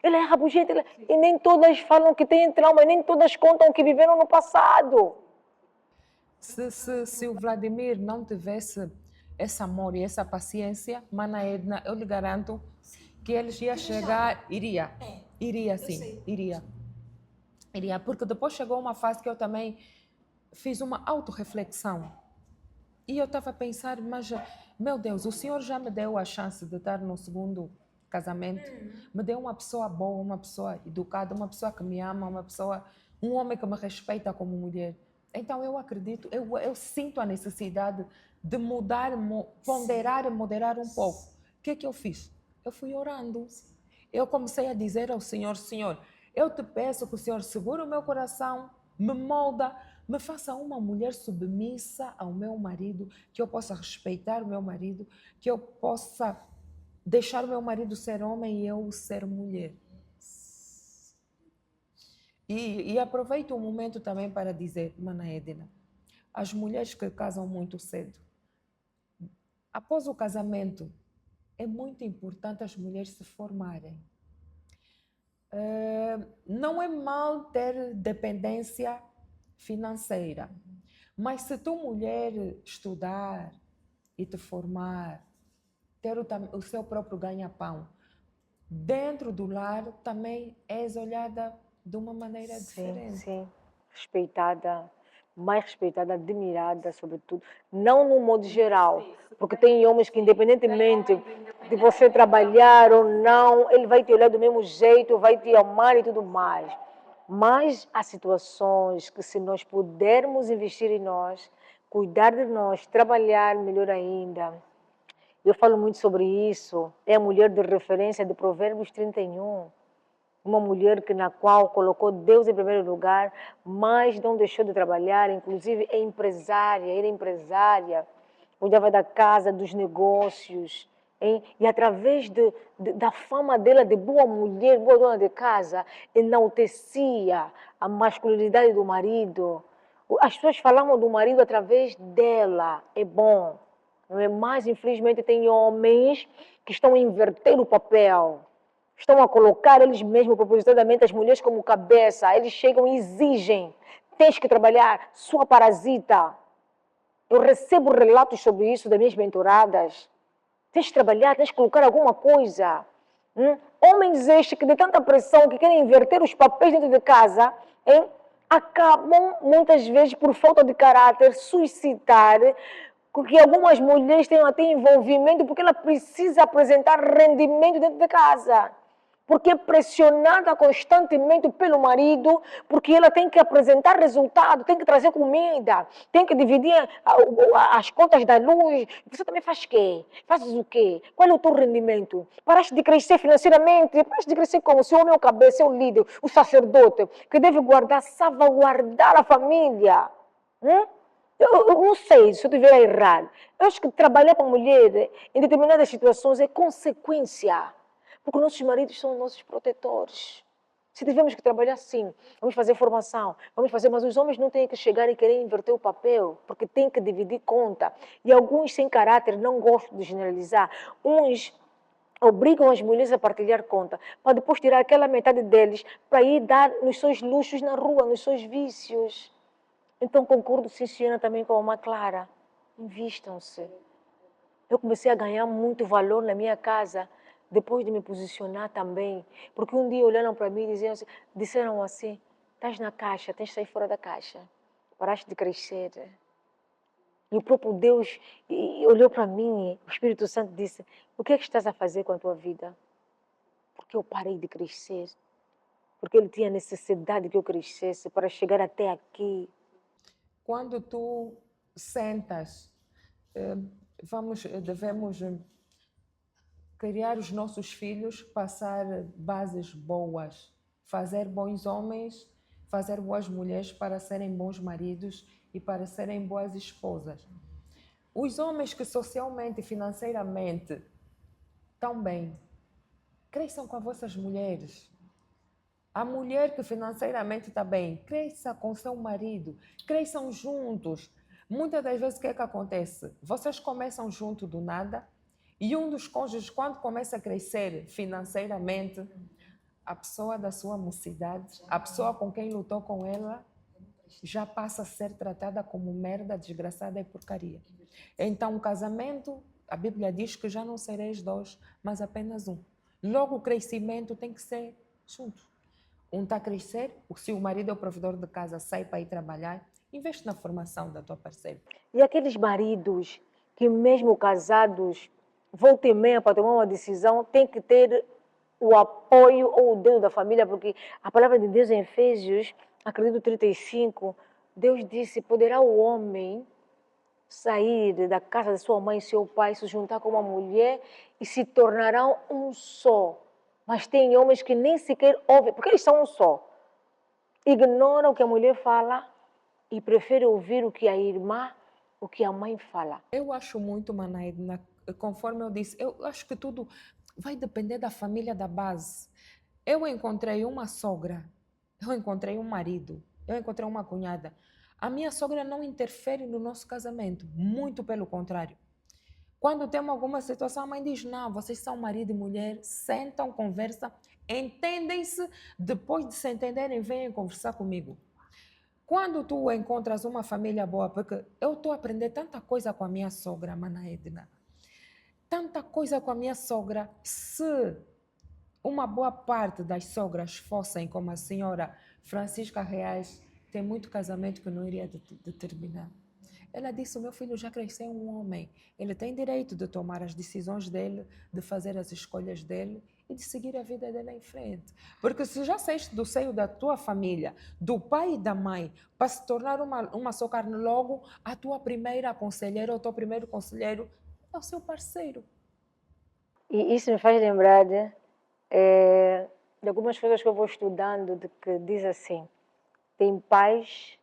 Ela é rabugenta e nem todas falam que têm trauma, nem todas contam que viveram no passado. Se o Vladimir não tivesse esse amor e essa paciência, Mana Edna, eu lhe garanto que ele ia chegar, iria sim, iria, porque depois chegou uma fase que eu também fiz uma autorreflexão e eu estava a pensar, mas meu Deus, o Senhor já me deu a chance de estar no segundo casamento, me deu uma pessoa boa, uma pessoa educada, uma pessoa que me ama, um homem que me respeita como mulher. Então eu acredito, eu sinto a necessidade de mudar, ponderar e moderar um pouco. O que é que eu fiz? Eu fui orando. Eu comecei a dizer ao Senhor, Senhor, eu te peço que o Senhor segure o meu coração, me molda, me faça uma mulher submissa ao meu marido, que eu possa respeitar o meu marido, que eu possa deixar o meu marido ser homem e eu ser mulher. E aproveito o momento também para dizer, Mana Edna, as mulheres que casam muito cedo, após o casamento, é muito importante as mulheres se formarem. Não é mal ter dependência financeira, mas se tu, mulher, estudar e te formar, ter o seu próprio ganha-pão, dentro do lar também és olhada de uma maneira diferente. Sim, respeitada, mais respeitada, admirada, sobretudo. Não no modo geral, porque tem homens que, independentemente de você trabalhar ou não, ele vai te olhar do mesmo jeito, vai te amar e tudo mais. Mas há situações que, se nós pudermos investir em nós, cuidar de nós, trabalhar melhor ainda. Eu falo muito sobre isso. É a mulher de referência de Provérbios 31. Uma mulher na qual colocou Deus em primeiro lugar, mas não deixou de trabalhar, inclusive é empresária, era empresária, cuidava da casa, dos negócios, hein? E através da fama dela de boa mulher, boa dona de casa, enaltecia a masculinidade do marido. As pessoas falavam do marido através dela, é bom, não é? Mas infelizmente tem homens que estão a inverter o papel. Estão a colocar eles mesmos propositadamente as mulheres como cabeça. Eles chegam e exigem. Tens que trabalhar, sua parasita. Eu recebo relatos sobre isso das minhas mentoradas. Tens que trabalhar, tens que colocar alguma coisa. Homens estes que de tanta pressão, que querem inverter os papéis dentro de casa, hein, acabam muitas vezes por falta de caráter, suicidar, porque algumas mulheres têm até envolvimento porque ela precisa apresentar rendimento dentro de casa. Porque é pressionada constantemente pelo marido, porque ela tem que apresentar resultado, tem que trazer comida, tem que dividir as contas da luz. Você também faz o quê? Fazes o quê? Qual é o teu rendimento? Paraste de crescer financeiramente? Paraste de crescer como? Se o homem é o cabeça, é o líder, o sacerdote, que deve guardar, salvaguardar a família. Eu não sei se eu estiver errado. Eu acho que trabalhar para a mulher em determinadas situações é consequência. Porque nossos maridos são nossos protetores. Se tivermos que trabalhar, sim, vamos fazer formação, mas os homens não têm que chegar e querer inverter o papel, porque têm que dividir conta. E alguns sem caráter, não gosto de generalizar, uns obrigam as mulheres a partilhar conta, para depois tirar aquela metade deles para ir dar nos seus luxos na rua, nos seus vícios. Então concordo, sim, senhora, também com a Mãe Clara. Invistam-se. Eu comecei a ganhar muito valor na minha casa, depois de me posicionar também, porque um dia olharam para mim e disseram assim, estás na caixa, tens de sair fora da caixa, paraste de crescer. E o próprio Deus olhou para mim, o Espírito Santo disse, o que é que estás a fazer com a tua vida? Porque eu parei de crescer, porque Ele tinha necessidade que eu crescesse para chegar até aqui. Quando tu sentas, devemos criar os nossos filhos, passar bases boas, fazer bons homens, fazer boas mulheres para serem bons maridos e para serem boas esposas. Os homens que socialmente e financeiramente estão bem, cresçam com as vossas mulheres. A mulher que financeiramente está bem, cresça com seu marido, cresçam juntos. Muitas das vezes o que é que acontece? Vocês começam junto do nada e um dos cônjuges, quando começa a crescer financeiramente, a pessoa da sua mocidade, a pessoa com quem lutou com ela, já passa a ser tratada como merda, desgraçada e porcaria. Então, o casamento, a Bíblia diz que já não sereis dois, mas apenas um. Logo, o crescimento tem que ser junto. Um está a crescer, se o marido é o provedor de casa, sai para ir trabalhar, investe na formação da tua parceira. E aqueles maridos que mesmo casados, volta e meia para tomar uma decisão, tem que ter o apoio ou o dedo da família, porque a palavra de Deus em Efésios, acredito 35, Deus disse, poderá o homem sair da casa de sua mãe e seu pai, se juntar com uma mulher e se tornarão um só. Mas tem homens que nem sequer ouvem, porque eles são um só. Ignoram o que a mulher fala e preferem ouvir o que a irmã, o que a mãe fala. Eu acho muito, Manaína, conforme eu disse, eu acho que tudo vai depender da família da base. Eu encontrei uma sogra, eu encontrei um marido, eu encontrei uma cunhada. A minha sogra não interfere no nosso casamento, muito pelo contrário. Quando tem alguma situação, a mãe diz, não, vocês são marido e mulher, sentam, conversam, entendem-se, depois de se entenderem, venham conversar comigo. Quando tu encontras uma família boa, porque eu estou a aprender tanta coisa com a minha sogra, Mana Edna, tanta coisa com a minha sogra, se uma boa parte das sogras fossem como a senhora Francisca Reais, tem muito casamento que não iria terminar. Ela disse, o meu filho já cresceu um homem, ele tem direito de tomar as decisões dele, de fazer as escolhas dele e de seguir a vida dele em frente. Porque se já saíste do seio da tua família, do pai e da mãe, para se tornar uma só carne, logo a tua primeira conselheira ou o teu primeiro conselheiro é o seu parceiro. E isso me faz lembrar de algumas coisas que eu vou estudando, de que diz assim, tem pais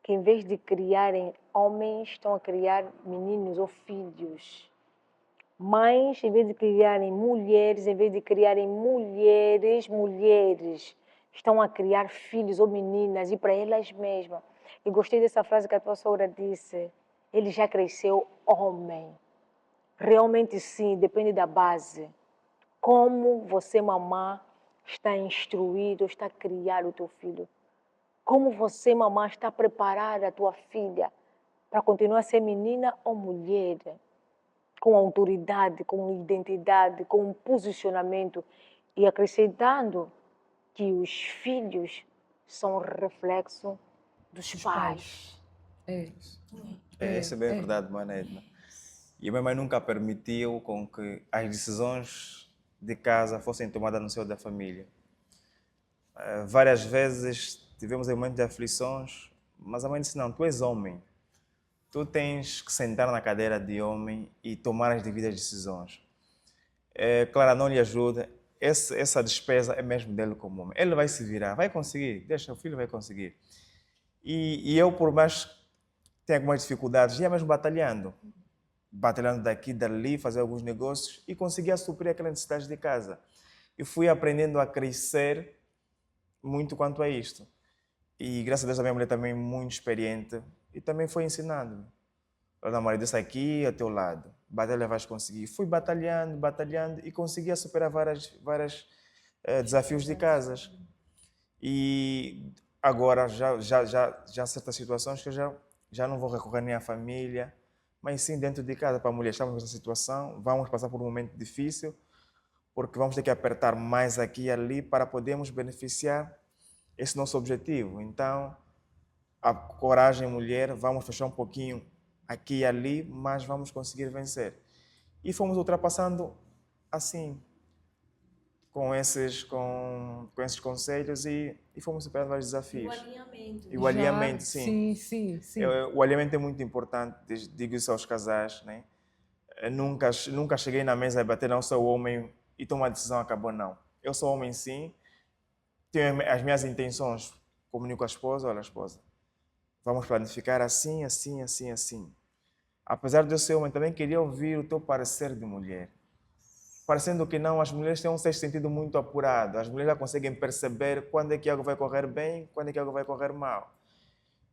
que em vez de criarem homens, estão a criar meninos ou filhos. Mães, em vez de criarem mulheres, em vez de criarem mulheres, estão a criar filhos ou meninas e para elas mesmas. E gostei dessa frase que a tua sogra disse, ele já cresceu homem. Realmente sim, depende da base. Como você, mamã, está a instruir ou está a criar o teu filho. Como você, mamã, está a preparar a tua filha para continuar a ser menina ou mulher, com autoridade, com identidade, com um posicionamento e acrescentando que os filhos são reflexo dos pais. Essa é bem verdade, Mana Edna. E a minha mãe nunca permitiu com que as decisões de casa fossem tomadas no seio da família. Várias vezes tivemos momentos de aflições, mas a mãe disse, não, tu és homem. Tu tens que sentar na cadeira de homem e tomar as devidas decisões. Claro, não lhe ajuda. Essa despesa é mesmo dele como homem. Ele vai se virar, vai conseguir. Deixa, o filho vai conseguir. E eu, por mais que tenha algumas dificuldades, ia mesmo batalhando daqui, dali, fazer alguns negócios e conseguia suprir aquelas necessidades de casa. E fui aprendendo a crescer muito quanto a isto. E graças a Deus a minha mulher também muito experiente e também foi ensinando. Olha, marido, isso aqui é ao teu lado. Batalha vais conseguir. Fui batalhando e conseguia superar vários desafios de casas. E agora já há certas situações que eu já não vou recorrer nem à família, mas sim dentro de casa para a mulher. Estamos nessa situação, vamos passar por um momento difícil, porque vamos ter que apertar mais aqui e ali para podermos beneficiar esse nosso objetivo. Então, a coragem, mulher, vamos fechar um pouquinho aqui e ali, mas vamos conseguir vencer. E fomos ultrapassando assim, com esses conselhos e fomos superando vários desafios. O alinhamento. E o alinhamento, sim. Sim. O alinhamento é muito importante, digo isso aos casais, né? Eu nunca cheguei na mesa e bater, não sou homem e tomar a decisão, acabou, não. Eu sou homem, sim, tenho as minhas intenções, comunico com a esposa, olha, esposa, vamos planificar assim. Apesar de eu ser homem, também queria ouvir o teu parecer de mulher. parecendo que não, as mulheres têm um sexto sentido muito apurado. As mulheres já conseguem perceber quando é que algo vai correr bem, quando é que algo vai correr mal.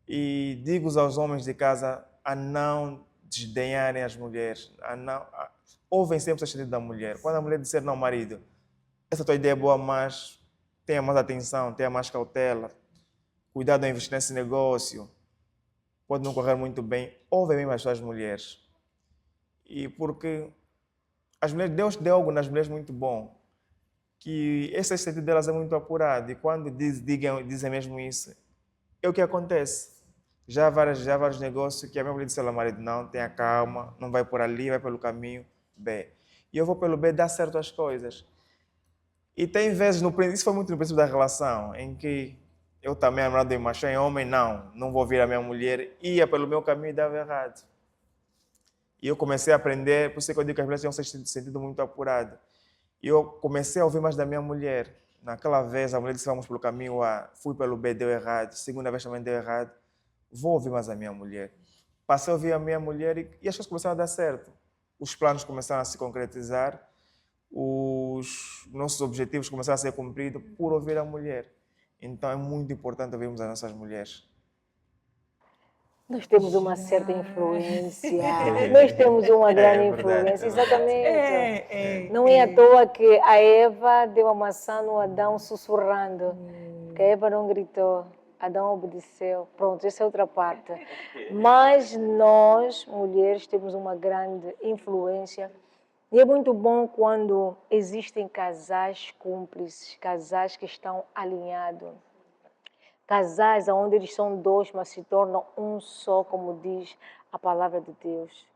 E digo aos homens de casa a não desdenharem as mulheres, ouvem sempre o sentido da mulher. Quando a mulher disser, não, marido, essa tua ideia é boa, mas tenha mais atenção, tenha mais cautela, cuidado ao investir nesse negócio, pode não correr muito bem, ouvem mesmo as suas mulheres. E porque as mulheres, Deus deu algo nas mulheres muito bom, que esse sentido delas é muito apurado, e quando dizem mesmo isso, é o que acontece. Já há vários negócios que a minha mulher disse, marido, não, tenha calma, não vai por ali, vai pelo caminho B. E eu vou pelo B, dá certo as coisas. E tem vezes, isso foi muito no princípio da relação, em que eu também, namorado de macho, em homem, não vou ouvir a minha mulher, ia pelo meu caminho e dava errado. E eu comecei a aprender, por isso que eu digo que as mulheres têm um sentido muito apurado. E eu comecei a ouvir mais da minha mulher. Naquela vez, a mulher disse, vamos pelo caminho A, fui pelo B, deu errado, segunda vez também deu errado, vou ouvir mais a minha mulher. Passei a ouvir a minha mulher e as coisas começaram a dar certo. Os planos começaram a se concretizar, os nossos objetivos começaram a ser cumpridos por ouvir a mulher. Então é muito importante ouvirmos as nossas mulheres. Nós temos uma certa influência, nós temos uma grande influência, exatamente. Não é à toa que a Eva deu a maçã no Adão sussurrando, porque a Eva não gritou, Adão obedeceu. Pronto, essa é outra parte. Mas nós, mulheres, temos uma grande influência. E é muito bom quando existem casais cúmplices, casais que estão alinhados. Casais onde eles são dois, mas se tornam um só, como diz a palavra de Deus.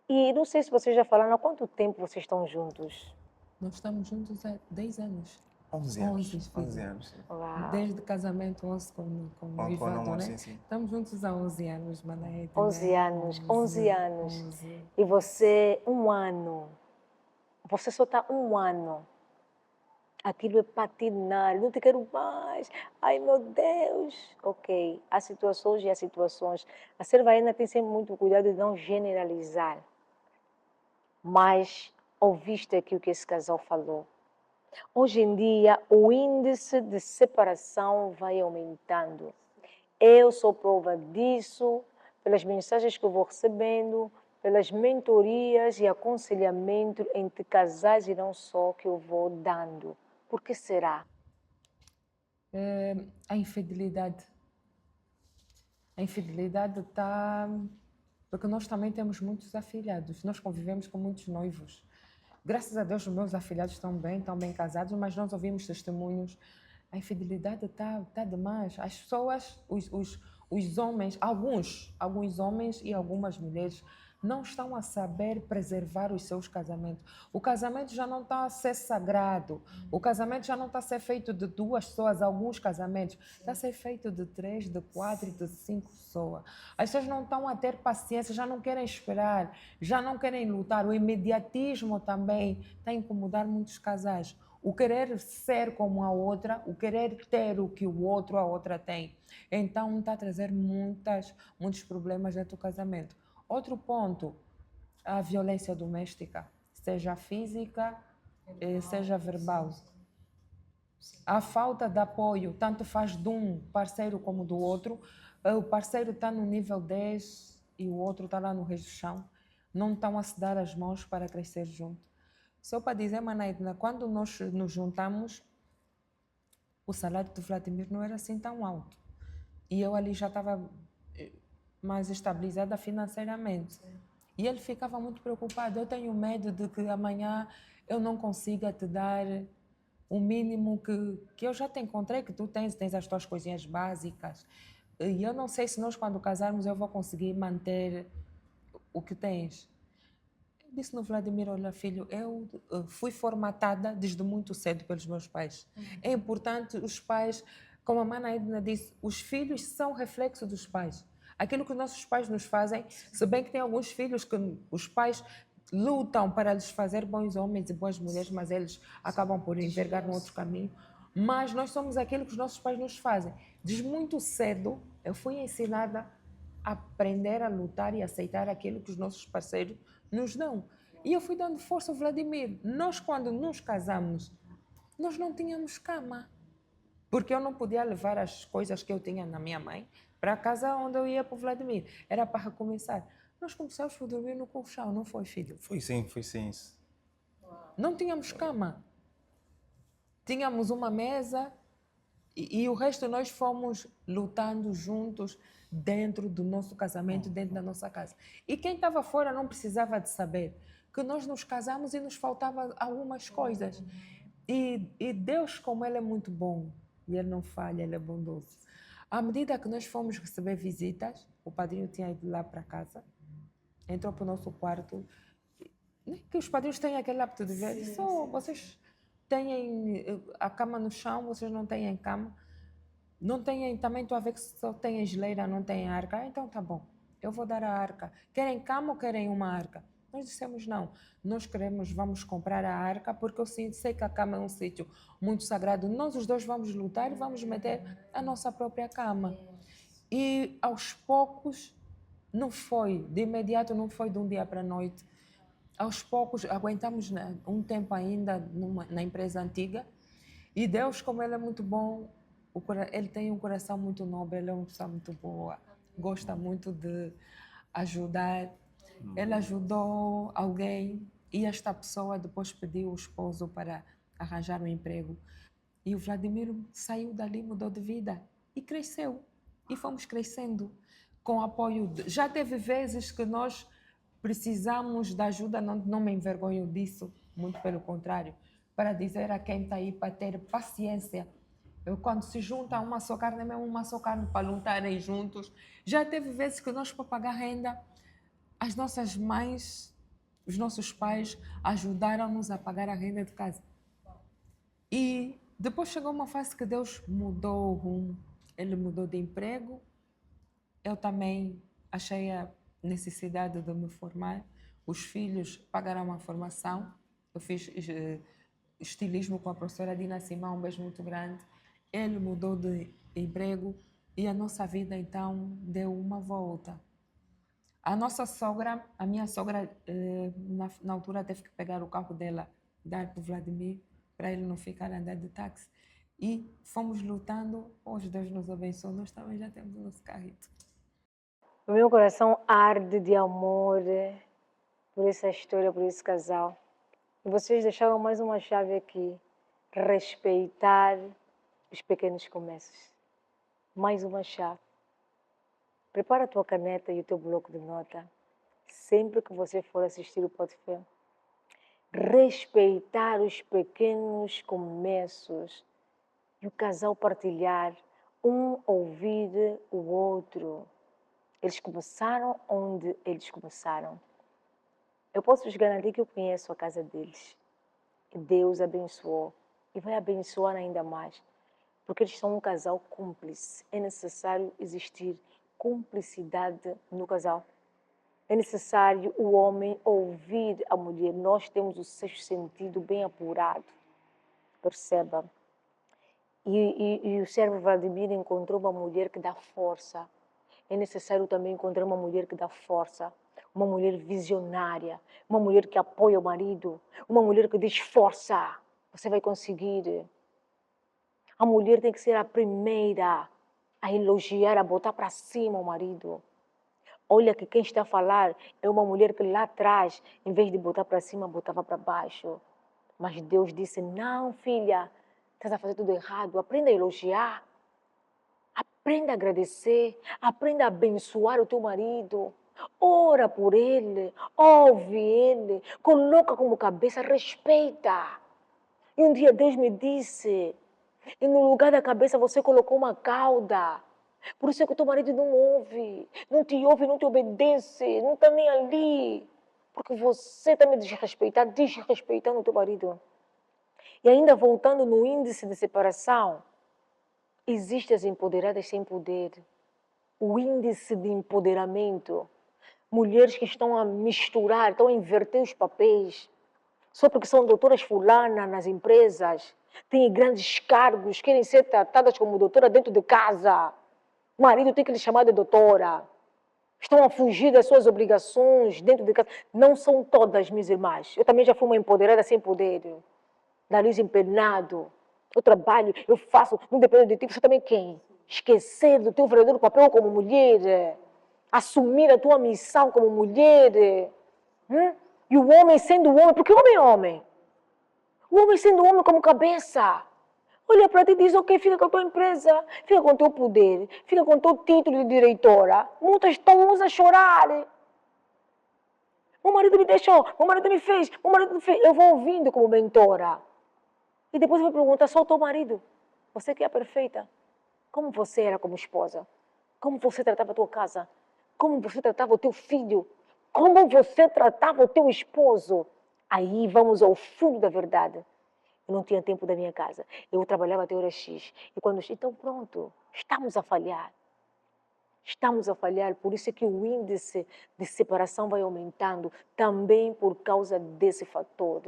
E não sei se vocês já falaram, há quanto tempo vocês estão juntos? Nós estamos juntos há 10 anos. 11 anos. 11 anos. Uau. Desde casamento, 11 com noivado, né? Sim. Estamos juntos há 11 anos, Manaíta. 11 anos, 11 anos. 11. E você, 1 ano. Você só está 1 ano. Aquilo é patinar, não te quero mais. Ai, meu Deus. Ok, há situações e há situações. A Servaena tem sempre muito cuidado de não generalizar. Mas ouviste aqui o que esse casal falou. Hoje em dia, o índice de separação vai aumentando. Eu sou prova disso, pelas mensagens que eu vou recebendo, pelas mentorias e aconselhamento entre casais e não só que eu vou dando. Por que será? A infidelidade. A infidelidade está... Porque nós também temos muitos afilhados. Nós convivemos com muitos noivos. Graças a Deus, os meus afilhados estão bem casados, mas nós ouvimos testemunhos. A infidelidade está demais. As pessoas, os homens, alguns homens e algumas mulheres, não estão a saber preservar os seus casamentos. O casamento já não está a ser sagrado. O casamento já não está a ser feito de 2 pessoas, alguns casamentos. Está a ser feito de 3, de 4, de 5 pessoas. As pessoas não estão a ter paciência, já não querem esperar, já não querem lutar. O imediatismo também está a incomodar muitos casais. O querer ser como a outra, o querer ter o que o outro, a outra tem. Então está a trazer muitos problemas dentro do casamento. Outro ponto, a violência doméstica, seja física, seja verbal. A falta de apoio, tanto faz de um parceiro como do outro. O parceiro está no nível 10 e o outro está lá no resto do chão. Não estão a se dar as mãos para crescer junto. Só para dizer, Manaíta, quando nós nos juntamos, o salário do Vladimir não era assim tão alto. E eu ali já estava mais estabilizada financeiramente. Sim. E ele ficava muito preocupado. Eu tenho medo de que amanhã eu não consiga te dar o mínimo que eu já te encontrei, que tu tens as tuas coisinhas básicas. E eu não sei se nós, quando casarmos, eu vou conseguir manter o que tens. Eu disse no Vladimir, olha filho, eu fui formatada desde muito cedo pelos meus pais. É importante os pais, como a Mana Edna disse, os filhos são reflexo dos pais. Aquilo que os nossos pais nos fazem, se bem que tem alguns filhos que os pais lutam para lhes fazer bons homens e boas mulheres, mas eles acabam por envergar no outro caminho. Mas nós somos aquilo que os nossos pais nos fazem. Desde muito cedo, eu fui ensinada a aprender a lutar e aceitar aquilo que os nossos parceiros nos dão. E eu fui dando força ao Vladimir. Nós, quando nos casamos, nós não tínhamos cama. Porque eu não podia levar as coisas que eu tinha na minha mãe para a casa onde eu ia para o Vladimir. Era para recomeçar. Nós começamos a dormir no colchão, não foi, filho? Foi sim. Não tínhamos cama. Tínhamos uma mesa e o resto nós fomos lutando juntos dentro do nosso casamento, dentro da nossa casa. E quem estava fora não precisava de saber que nós nos casamos e nos faltavam algumas coisas. E Deus, como Ele é muito bom, e Ele não falha, Ele é bondoso. À medida que nós fomos receber visitas, o padrinho tinha ido lá para casa, entrou para o nosso quarto, nem que os padrinhos têm aquele hábito de ver, só vocês têm a cama no chão, vocês não têm cama, não têm, também estou a ver que só têm geleira, não têm arca, então tá bom, eu vou dar a arca. Querem cama ou querem uma arca? Nós dissemos não, nós queremos, vamos comprar a arca, porque eu sei que a cama é um sítio muito sagrado, nós os dois vamos lutar e vamos meter a nossa própria cama. E aos poucos, não foi, de imediato não foi de um dia para a noite, aos poucos aguentamos um tempo ainda na empresa antiga e Deus, como Ele é muito bom, Ele tem um coração muito nobre, Ele é uma pessoa muito boa, gosta muito de ajudar. Ele ajudou alguém e esta pessoa depois pediu o esposo para arranjar um emprego. E o Vladimir saiu dali, mudou de vida e cresceu. E fomos crescendo com o apoio. Já teve vezes que nós precisamos de ajuda, não me envergonho disso, muito pelo contrário, para dizer a quem está aí para ter paciência. Quando se junta uma só carne, é mesmo uma só carne para lutarem juntos. Já teve vezes que nós, para pagar renda, as nossas mães, os nossos pais ajudaram-nos a pagar a renda de casa. E depois chegou uma fase que Deus mudou o rumo. Ele mudou de emprego. Eu também achei a necessidade de me formar. Os filhos pagaram a formação. Eu fiz estilismo com a professora Dina Simão, um beijo muito grande. Ele mudou de emprego e a nossa vida, então, deu uma volta. A nossa sogra, a minha sogra, na altura teve que pegar o carro dela, dar para o Vladimir, para ele não ficar a andar de táxi. E fomos lutando, hoje Deus nos abençoou, nós também já temos o nosso carrito. O meu coração arde de amor por essa história, por esse casal. E vocês deixaram mais uma chave aqui, respeitar os pequenos começos. Mais uma chave. Prepara a tua caneta e o teu bloco de nota. Sempre que você for assistir o Podfé. Respeitar os pequenos começos. E o casal partilhar, um ouvir o outro. Eles começaram onde eles começaram. Eu posso vos garantir que eu conheço a casa deles. E Deus abençoou. E vai abençoar ainda mais. Porque eles são um casal cúmplice. É necessário existir cumplicidade no casal. É necessário o homem ouvir a mulher. Nós temos o sexto sentido bem apurado. Perceba. E o servo Vladimir encontrou uma mulher que dá força. É necessário também encontrar uma mulher que dá força. Uma mulher visionária. Uma mulher que apoia o marido. Uma mulher que diz força. Você vai conseguir. A mulher tem que ser a primeira a elogiar, a botar para cima o marido. Olha que quem está a falar é uma mulher que lá atrás, em vez de botar para cima, botava para baixo. Mas Deus disse, não, filha, estás a fazer tudo errado. Aprenda a elogiar. Aprenda a agradecer. Aprenda a abençoar o teu marido. Ora por ele. Ouve ele. Coloca como cabeça. Respeita. E um dia Deus me disse, e no lugar da cabeça você colocou uma cauda. Por isso é que o teu marido não ouve, não te obedece, não está nem ali. Porque você está me desrespeitando o teu marido. E ainda voltando no índice de separação, existem as empoderadas sem poder. O índice de empoderamento. Mulheres que estão a misturar, estão a inverter os papéis. Só porque são doutoras fulana nas empresas, têm grandes cargos, querem ser tratadas como doutora dentro de casa. O marido tem que lhe chamar de doutora. estão a fugir das suas obrigações dentro de casa. Não são todas, minhas irmãs. Eu também já fui uma empoderada sem poder, nariz empenado. Eu trabalho, eu faço, não depende de ti. Você também quem? Esquecer do teu verdadeiro papel como mulher, assumir a tua missão como mulher. E o homem sendo homem, porque o homem é homem. O homem sendo homem como cabeça. Olha para ti e diz, ok, fica com a tua empresa, fica com o teu poder, fica com o teu título de diretora. Muitas estão a chorar. Meu marido me deixou, meu marido me fez, meu marido me fez. Eu vou ouvindo como mentora. E depois me pergunta, só o teu marido? Você que é a perfeita. Como você era como esposa? Como você tratava a tua casa? Como você tratava o teu filho? Como você tratava o teu esposo? Aí vamos ao fundo da verdade. Eu não tinha tempo da minha casa. Eu trabalhava até hora X. E quando... Então pronto, estamos a falhar. Estamos a falhar, por isso é que o índice de separação vai aumentando, também por causa desse fator.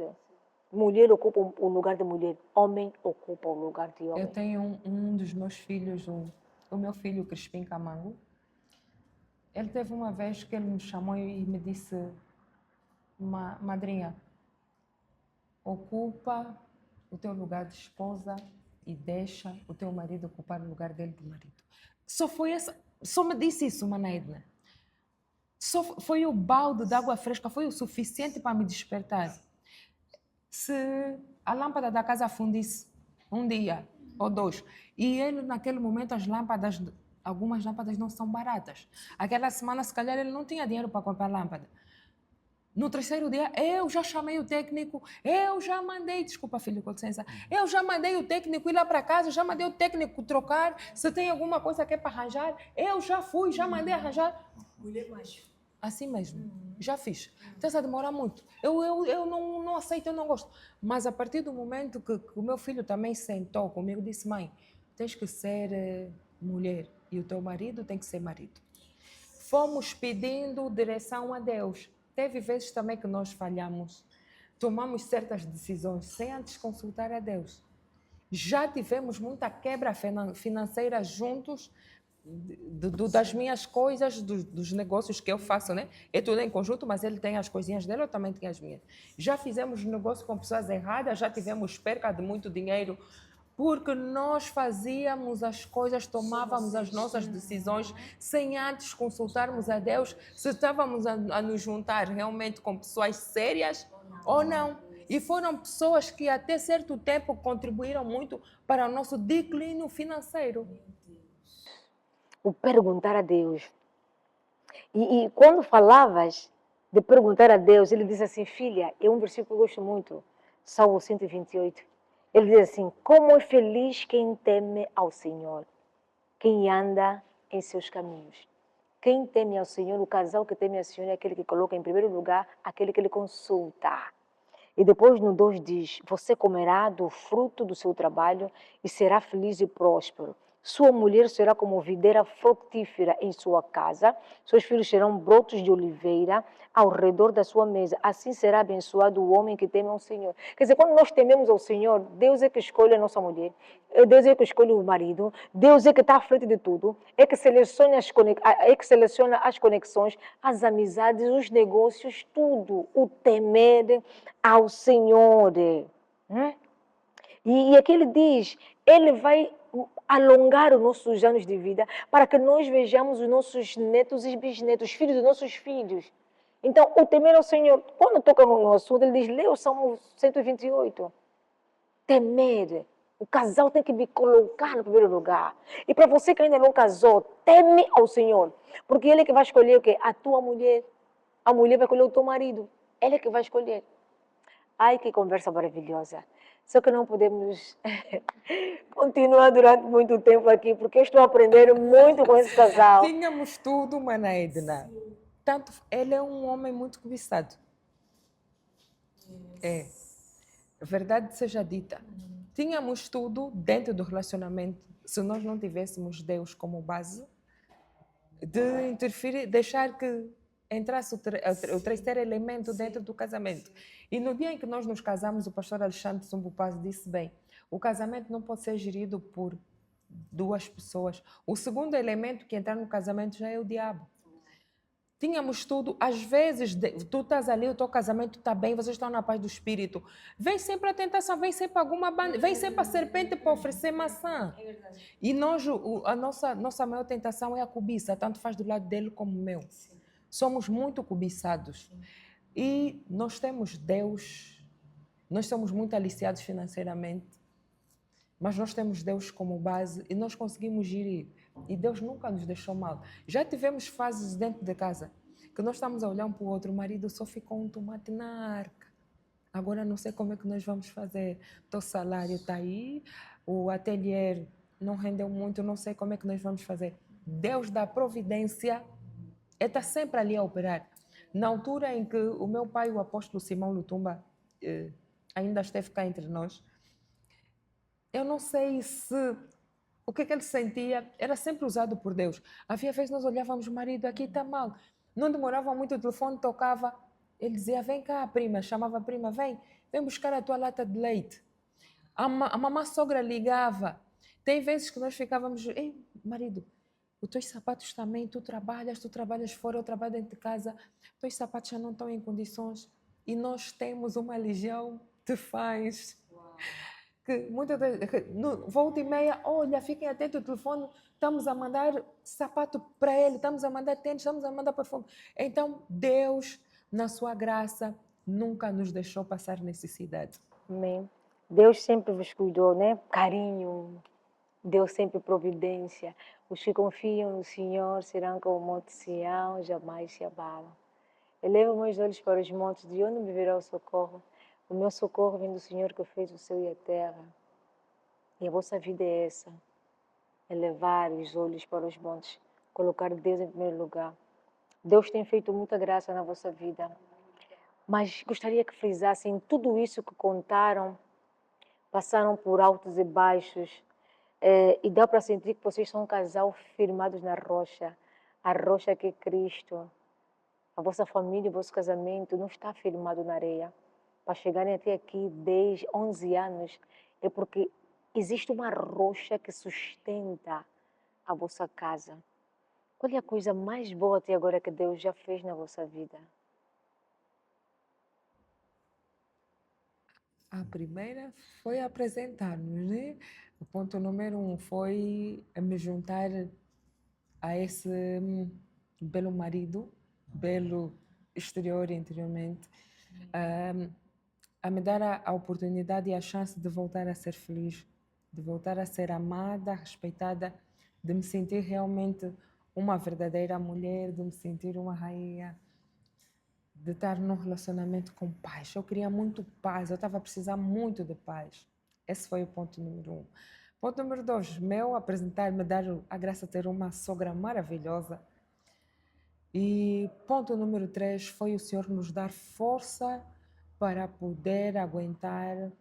Mulher ocupa o lugar de mulher, homem ocupa o lugar de homem. Eu tenho um dos meus filhos, o meu filho Crispim Camango. Ele teve uma vez que ele me chamou e me disse, madrinha, ocupa o teu lugar de esposa e deixa o teu marido ocupar o lugar dele de marido. Só me disse isso, Mana Edna. Só foi o balde de água fresca, foi o suficiente para me despertar. Se a lâmpada da casa fundisse um dia ou dois, e ele naquele momento algumas lâmpadas não são baratas. Aquela semana, se calhar, ele não tinha dinheiro para comprar lâmpada. No terceiro dia, eu já chamei o técnico, eu já mandei, desculpa filho, com licença, eu já mandei o técnico ir lá para casa, já mandei o técnico trocar, se tem alguma coisa que é para arranjar, eu já fui, já mandei arranjar. Mulher macho. Assim mesmo, já fiz. Então, isso demora muito. Eu não aceito, eu não gosto. Mas a partir do momento que o meu filho também sentou comigo, disse, mãe, tens que ser mulher e o teu marido tem que ser marido. Fomos pedindo direção a Deus. Teve vezes também que nós falhamos, tomamos certas decisões sem antes consultar a Deus. Já tivemos muita quebra financeira juntos, das minhas coisas, dos negócios que eu faço, né? É tudo em conjunto, mas ele tem as coisinhas dele, eu também tenho as minhas. Já fizemos negócio com pessoas erradas, já tivemos perca de muito dinheiro, porque nós fazíamos as coisas, tomávamos as nossas decisões sem antes consultarmos a Deus se estávamos a nos juntar realmente com pessoas sérias ou não. E foram pessoas que até certo tempo contribuíram muito para o nosso declínio financeiro. O perguntar a Deus. E quando falavas de perguntar a Deus, ele diz assim, filha, é um versículo que eu gosto muito, Salmo 128. Ele diz assim, como é feliz quem teme ao Senhor, quem anda em seus caminhos. Quem teme ao Senhor, o casal que teme ao Senhor é aquele que coloca em primeiro lugar aquele que ele consulta. E depois no 2 diz, você comerá do fruto do seu trabalho e será feliz e próspero. Sua mulher será como videira frutífera em sua casa, seus filhos serão brotos de oliveira ao redor da sua mesa. Assim será abençoado o homem que teme ao Senhor. Quer dizer, quando nós tememos ao Senhor, Deus é que escolhe a nossa mulher, Deus é que escolhe o marido, Deus é que está à frente de tudo, é que seleciona as conexões, as amizades, os negócios, tudo. O temer ao Senhor. E aqui ele diz, ele vai alongar os nossos anos de vida para que nós vejamos os nossos netos e bisnetos, filhos dos nossos filhos. Então, o temer ao Senhor, quando toca no assunto, ele diz, lê o Salmo 128. Temer. O casal tem que me colocar no primeiro lugar. E para você que ainda não casou, teme ao Senhor. Porque ele é que vai escolher o quê? A tua mulher. A mulher vai escolher o teu marido. Ele é que vai escolher. Ai, que conversa maravilhosa. Só que não podemos continuar durante muito tempo aqui, porque eu estou a aprender muito com esse casal. Tínhamos tudo, Mana Edna. Tanto, ele é um homem muito cobiçado. É. Verdade seja dita. Tínhamos tudo dentro do relacionamento, se nós não tivéssemos Deus como base, de interferir, deixar que entrasse o terceiro elemento dentro do casamento. E no dia em que nós nos casamos, o pastor Alexandre Sumbupaz disse bem, o casamento não pode ser gerido por duas pessoas. O segundo elemento que entrar no casamento já é o diabo. Tínhamos tudo. Às vezes, tu estás ali, o teu casamento está bem, vocês estão na paz do espírito. Vem sempre a tentação, vem sempre alguma banda, vem sempre a serpente para oferecer maçã. E nós, a nossa maior tentação é a cobiça, tanto faz do lado dele como o meu. Somos muito cobiçados. E nós temos Deus, nós somos muito aliciados financeiramente, mas nós temos Deus como base e nós conseguimos gerir. E Deus nunca nos deixou mal. Já tivemos fases dentro de casa que nós estamos a olhar um para o outro, o marido só ficou um tomate na arca. Agora não sei como é que nós vamos fazer. O teu salário está aí, o ateliê não rendeu muito, não sei como é que nós vamos fazer. Deus da providência está sempre ali a operar. Na altura em que o meu pai, o apóstolo Simão Lutumba, ainda esteve cá entre nós, eu não sei se o que ele sentia era sempre usado por Deus. Havia vezes nós olhávamos, marido, aqui está mal. Não demorava muito, o telefone tocava. Ele dizia, vem cá, prima. Chamava a prima, vem buscar a tua lata de leite. A mamã sogra ligava. Tem vezes que nós ficávamos, ei, marido, os teus sapatos também, tu trabalhas fora, eu trabalho dentro de casa, os teus sapatos já não estão em condições. E nós temos uma legião de fãs. Que muitas vezes, volta e meia, olha, fiquem atentos ao telefone, estamos a mandar sapato para ele, estamos a mandar tênis, estamos a mandar perfume. Então, Deus, na sua graça, nunca nos deixou passar necessidade. Amém. Deus sempre vos cuidou, né? Carinho, Deus sempre providência. Os que confiam no Senhor serão como o monte Sião, jamais se abalam. Elevo meus olhos para os montes, de onde me virá o socorro? O meu socorro vem do Senhor que fez o céu e a terra. E a vossa vida é essa. Elevar os olhos para os montes. Colocar Deus em primeiro lugar. Deus tem feito muita graça na vossa vida. Mas gostaria que frisassem tudo isso que contaram. Passaram por altos e baixos. E dá para sentir que vocês são um casal firmados na rocha. A rocha que é Cristo. A vossa família, o vosso casamento não está firmado na areia. Para chegarem até aqui 10, 11 anos, é porque existe uma rocha que sustenta a vossa casa. Qual é a coisa mais boa até agora que Deus já fez na vossa vida? A primeira foi apresentar-nos, né? O ponto número 1 foi me juntar a esse belo marido, belo exterior e interiormente, a me dar a oportunidade e a chance de voltar a ser feliz, de voltar a ser amada, respeitada, de me sentir realmente uma verdadeira mulher, de me sentir uma rainha, de estar num relacionamento com paz. Eu queria muito paz, eu estava a precisar muito de paz. Esse foi o ponto número 1. Ponto número 2, meu apresentar-me, dar a graça de ter uma sogra maravilhosa. E ponto número 3 foi o Senhor nos dar força para poder aguentar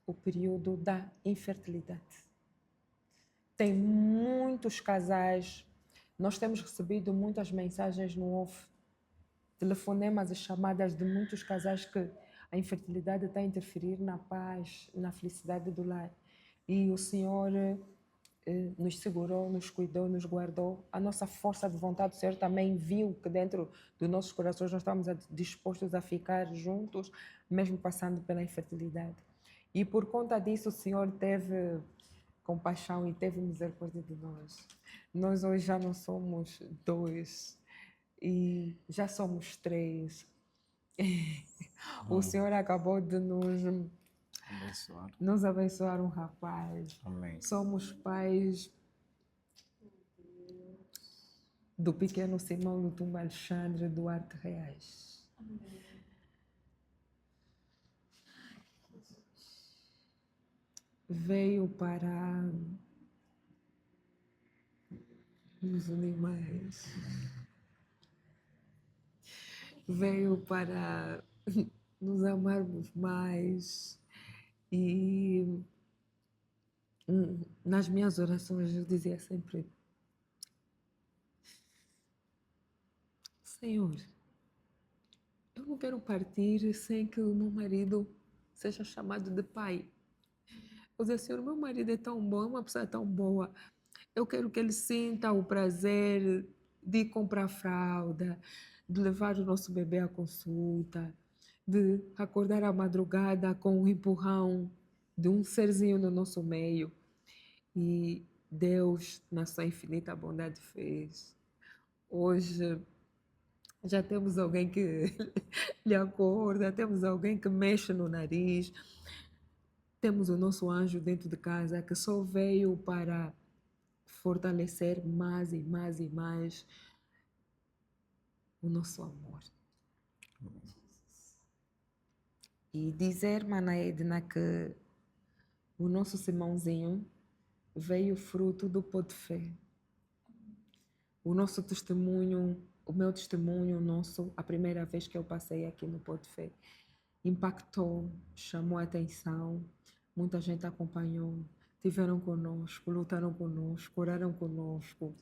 o período da infertilidade. Tem muitos casais, nós temos recebido muitas mensagens no off, telefonemas e chamadas de muitos casais que a infertilidade está a interferir na paz, na felicidade do lar. E o Senhor nos segurou, nos cuidou, nos guardou. A nossa força de vontade, o Senhor também viu que dentro dos nossos corações nós estamos dispostos a ficar juntos, mesmo passando pela infertilidade. E por conta disso o Senhor teve compaixão e teve misericórdia de nós. Nós hoje já não somos 2 e já somos 3. O Senhor acabou de nos abençoar um rapaz. Amém. Somos pais do pequeno Simão Lutumba Alexandre Duarte Reais. Veio para nos unir mais. Veio para nos amarmos mais. E nas minhas orações eu dizia sempre: Senhor, eu não quero partir sem que o meu marido seja chamado de pai. Eu dizia, Senhor, meu marido é tão bom, é uma pessoa tão boa. Eu quero que ele sinta o prazer de comprar fralda, de levar o nosso bebê à consulta, de acordar à madrugada com o empurrão de um serzinho no nosso meio. E Deus, na sua infinita bondade, fez. Hoje já temos alguém que lhe acorda, temos alguém que mexe no nariz, temos o nosso anjo dentro de casa que só veio para fortalecer mais e mais e mais o nosso amor. E dizer, Mana Edna, que o nosso Simãozinho veio fruto do pó de fé. O nosso testemunho, o meu testemunho, a primeira vez que eu passei aqui no pó de fé, impactou, chamou a atenção, muita gente acompanhou, tiveram conosco, lutaram conosco, oraram conosco.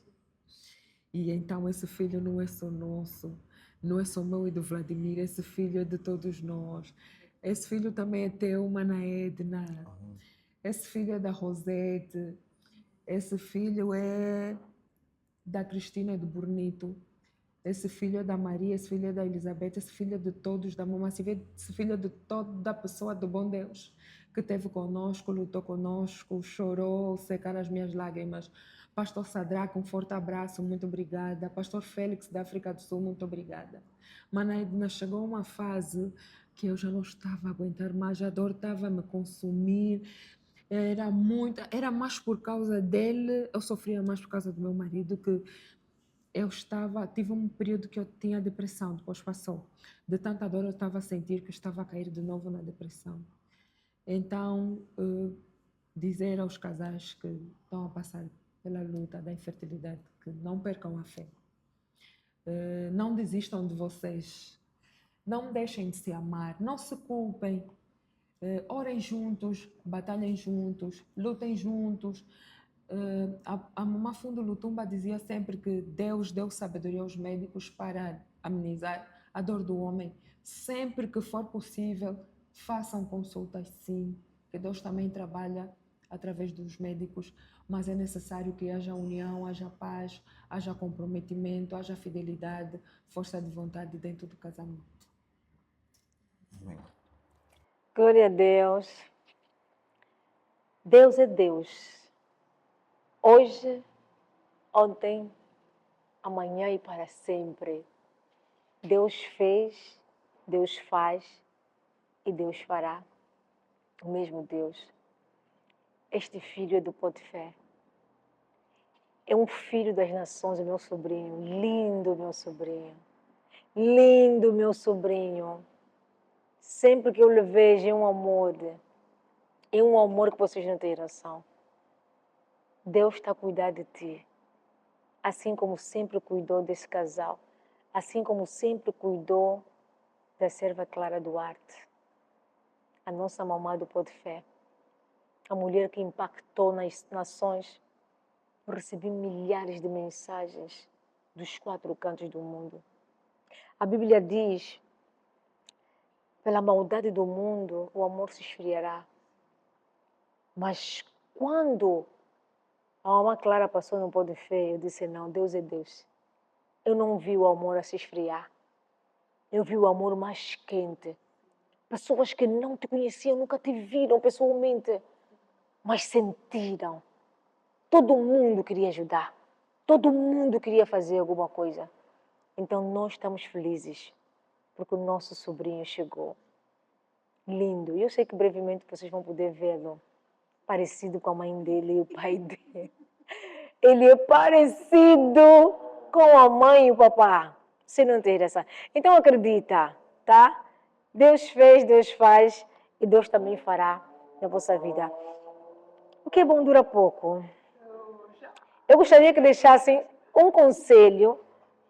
E então esse filho não é só nosso, não é só meu e do Vladimir, esse filho é de todos nós. Esse filho também é teu, Mana Edna. Esse filho é da Rosete. Esse filho é da Cristina do Bonito. Esse filho é da Maria, esse filho é da Elizabeth, esse filho é de todos, da Mamãe, esse filho é de toda pessoa do bom Deus que esteve conosco, lutou conosco, chorou, secaram as minhas lágrimas. Pastor Sadraque, um forte abraço, muito obrigada. Pastor Félix, da África do Sul, muito obrigada. Mana Edna, chegou uma fase que eu já não estava a aguentar mais, a dor estava a me consumir. Era mais por causa dele, eu sofria mais por causa do meu marido, que tive um período que eu tinha depressão, depois passou. De tanta dor eu estava a sentir que eu estava a cair de novo na depressão. Então, dizer aos casais que estão a passar pela luta da infertilidade que não percam a fé. Não desistam de vocês. Não deixem de se amar. Não se culpem. Orem juntos, batalhem juntos, lutem juntos. A Mamã Fundo Lutumba dizia sempre que Deus deu sabedoria aos médicos para amenizar a dor do homem. Sempre que for possível, façam consultas, sim, que Deus também trabalha através dos médicos, mas é necessário que haja união, haja paz, haja comprometimento, haja fidelidade, força de vontade dentro do casamento. Amém. Glória a Deus. Deus é Deus. Hoje, ontem, amanhã e para sempre. Deus fez, Deus faz e Deus fará. O mesmo Deus. Este filho é do pó de fé. É um filho das nações, o meu sobrinho. Lindo, meu sobrinho. Lindo, meu sobrinho. Sempre que eu lhe vejo, é um amor. É um amor que vocês não têm noção. Deus está a cuidar de ti. Assim como sempre cuidou desse casal. Assim como sempre cuidou da serva Clara Duarte. A nossa mamã do pó de fé. A mulher que impactou nas nações. Eu recebi milhares de mensagens dos 4 cantos do mundo. A Bíblia diz, pela maldade do mundo, o amor se esfriará. Mas quando a mamãe Clara passou no pó de fé, eu disse, não, Deus é Deus. Eu não vi o amor a se esfriar. Eu vi o amor mais quente. Pessoas que não te conheciam, nunca te viram pessoalmente, mas sentiram. Todo mundo queria ajudar. Todo mundo queria fazer alguma coisa. Então nós estamos felizes, porque o nosso sobrinho chegou. Lindo. E eu sei que brevemente vocês vão poder vê-lo. Parecido com a mãe dele e o pai dele. Ele é parecido com a mãe e o papá. Você não tem essa. Então acredita, tá? Deus fez, Deus faz e Deus também fará na vossa vida. O que é bom dura pouco. Eu gostaria que deixassem um conselho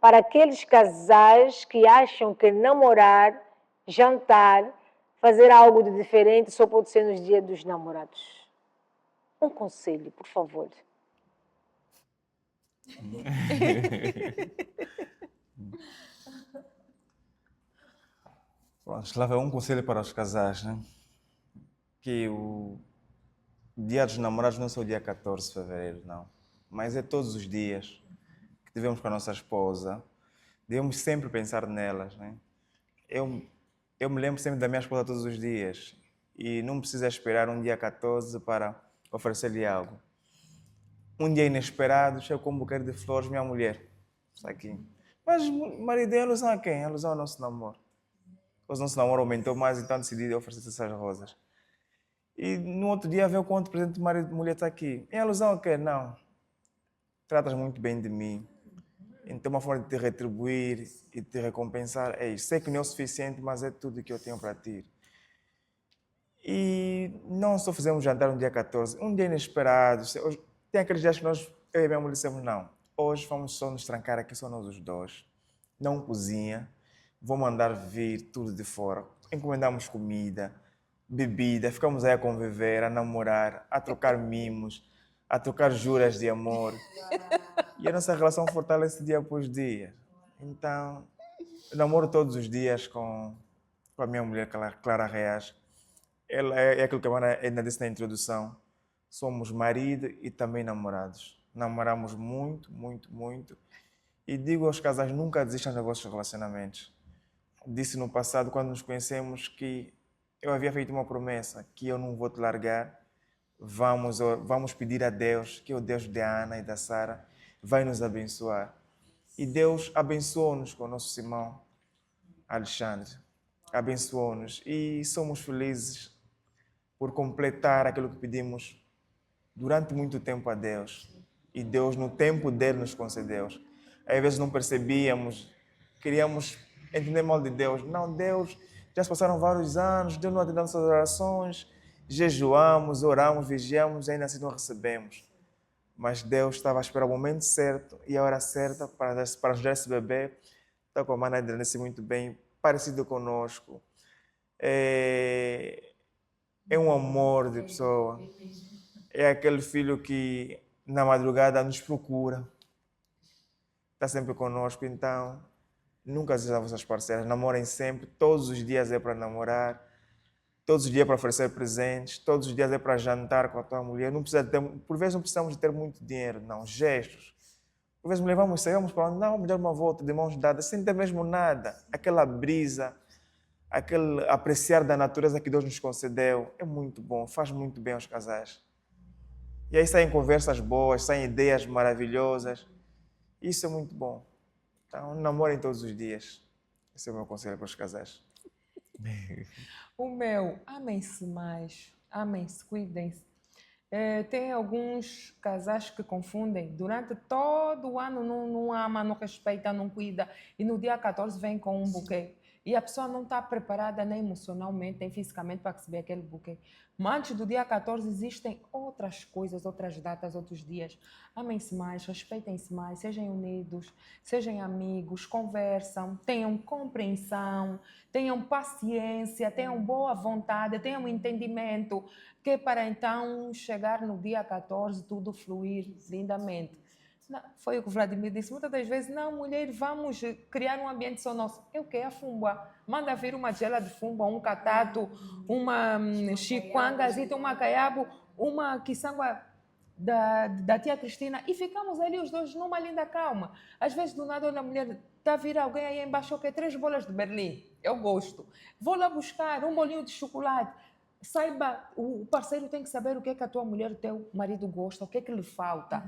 para aqueles casais que acham que namorar, jantar, fazer algo de diferente só pode ser nos dias dos namorados. Um conselho, por favor. Pronto, lá vai um conselho para os casais, né? Que o Dia dos Namorados não é só o dia 14 de fevereiro, não. Mas é todos os dias que tivemos com a nossa esposa, Devemos sempre pensar nelas, né? Eu, eu me lembro sempre da minha esposa todos os dias e não precisa esperar um dia 14 para oferecer-lhe algo. Um dia inesperado, chego com um buquê de flores, minha mulher, está aqui. Mas, marido, em alusão a quem? Em alusão ao nosso namoro. O nosso namoro aumentou mais, então decidi oferecer essas rosas. E no outro dia veio com outro presente de marido, mulher está aqui. Em alusão a quê? Não. Tratas muito bem de mim. Então, uma forma de te retribuir e te recompensar é isso. Sei que não é o suficiente, mas é tudo que eu tenho para ti. E não só fizemos jantar no dia 14, um dia inesperado. Tem aqueles dias que eu e minha mulher dissemos, não, hoje vamos só nos trancar aqui, só nós os dois. Não cozinha, vou mandar vir tudo de fora. Encomendamos comida, bebida, ficamos aí a conviver, a namorar, a trocar mimos, a trocar juras de amor. E a nossa relação fortalece dia após dia. Então, eu namoro todos os dias com a minha mulher, Clara Reas. Ela é aquilo que a Ana ainda disse na introdução. Somos marido e também namorados. Namoramos muito, muito, muito. E digo aos casais, nunca desistam dos vossos relacionamentos. Disse no passado, quando nos conhecemos, que eu havia feito uma promessa, que eu não vou te largar. Vamos pedir a Deus, que é o Deus de Ana e da Sara, vai nos abençoar. E Deus abençoou-nos com o nosso irmão Alexandre. Abençoou-nos e somos felizes por completar aquilo que pedimos durante muito tempo a Deus. E Deus, no tempo dele, nos concedeu. Às vezes não percebíamos, queríamos entender mal de Deus. Não, Deus, já se passaram vários anos, Deus não atendeu nossas orações, jejuamos, oramos, vigiamos, ainda assim não recebemos. Mas Deus estava a esperar o momento certo e a hora certa para nos dar esse bebê. Está com a Mana disse muito bem, parecido conosco. É um amor de pessoa. É aquele filho que na madrugada nos procura. Está sempre conosco, então nunca desistam das vossas parceiras. Namorem sempre, todos os dias é para namorar, todos os dias é para oferecer presentes, todos os dias é para jantar com a tua mulher. Não precisa ter, por vezes não precisamos de ter muito dinheiro, não, gestos. Por vezes mulher, saímos para onde? Não, vamos dar uma volta de mãos dadas, sem ter mesmo nada. Aquela brisa, aquele apreciar da natureza que Deus nos concedeu, é muito bom, faz muito bem aos casais. E aí saem conversas boas, saem ideias maravilhosas. Isso é muito bom. Então, namorem todos os dias. Esse é o meu conselho para os casais. O meu, amem-se mais, amem-se, cuidem-se. Tem alguns casais que confundem. Durante todo o ano não ama, não respeita, não cuida. E no dia 14 vem com um buquê. E a pessoa não está preparada nem emocionalmente, nem fisicamente para receber aquele buquê. Mas antes do dia 14 existem outras coisas, outras datas, outros dias. Amem-se mais, respeitem-se mais, sejam unidos, sejam amigos, conversam, tenham compreensão, tenham paciência, tenham boa vontade, tenham entendimento, que é para então chegar no dia 14 tudo fluir lindamente. Não, foi o que o Vladimir disse. Muitas das vezes, não, mulher, vamos criar um ambiente só nosso. Eu quero a fumba. Manda vir uma gela de fumba, um catato, uma chiquangazita, uma caiabo, uma quiçangua da tia Cristina e ficamos ali os dois numa linda calma. Às vezes, do nada, olha a mulher, está a vir alguém aí embaixo, ok, 3 bolas de Berlim. Eu gosto. Vou lá buscar um bolinho de chocolate. Saiba, o parceiro tem que saber o que é que a tua mulher, o teu marido gosta, o que é que lhe falta.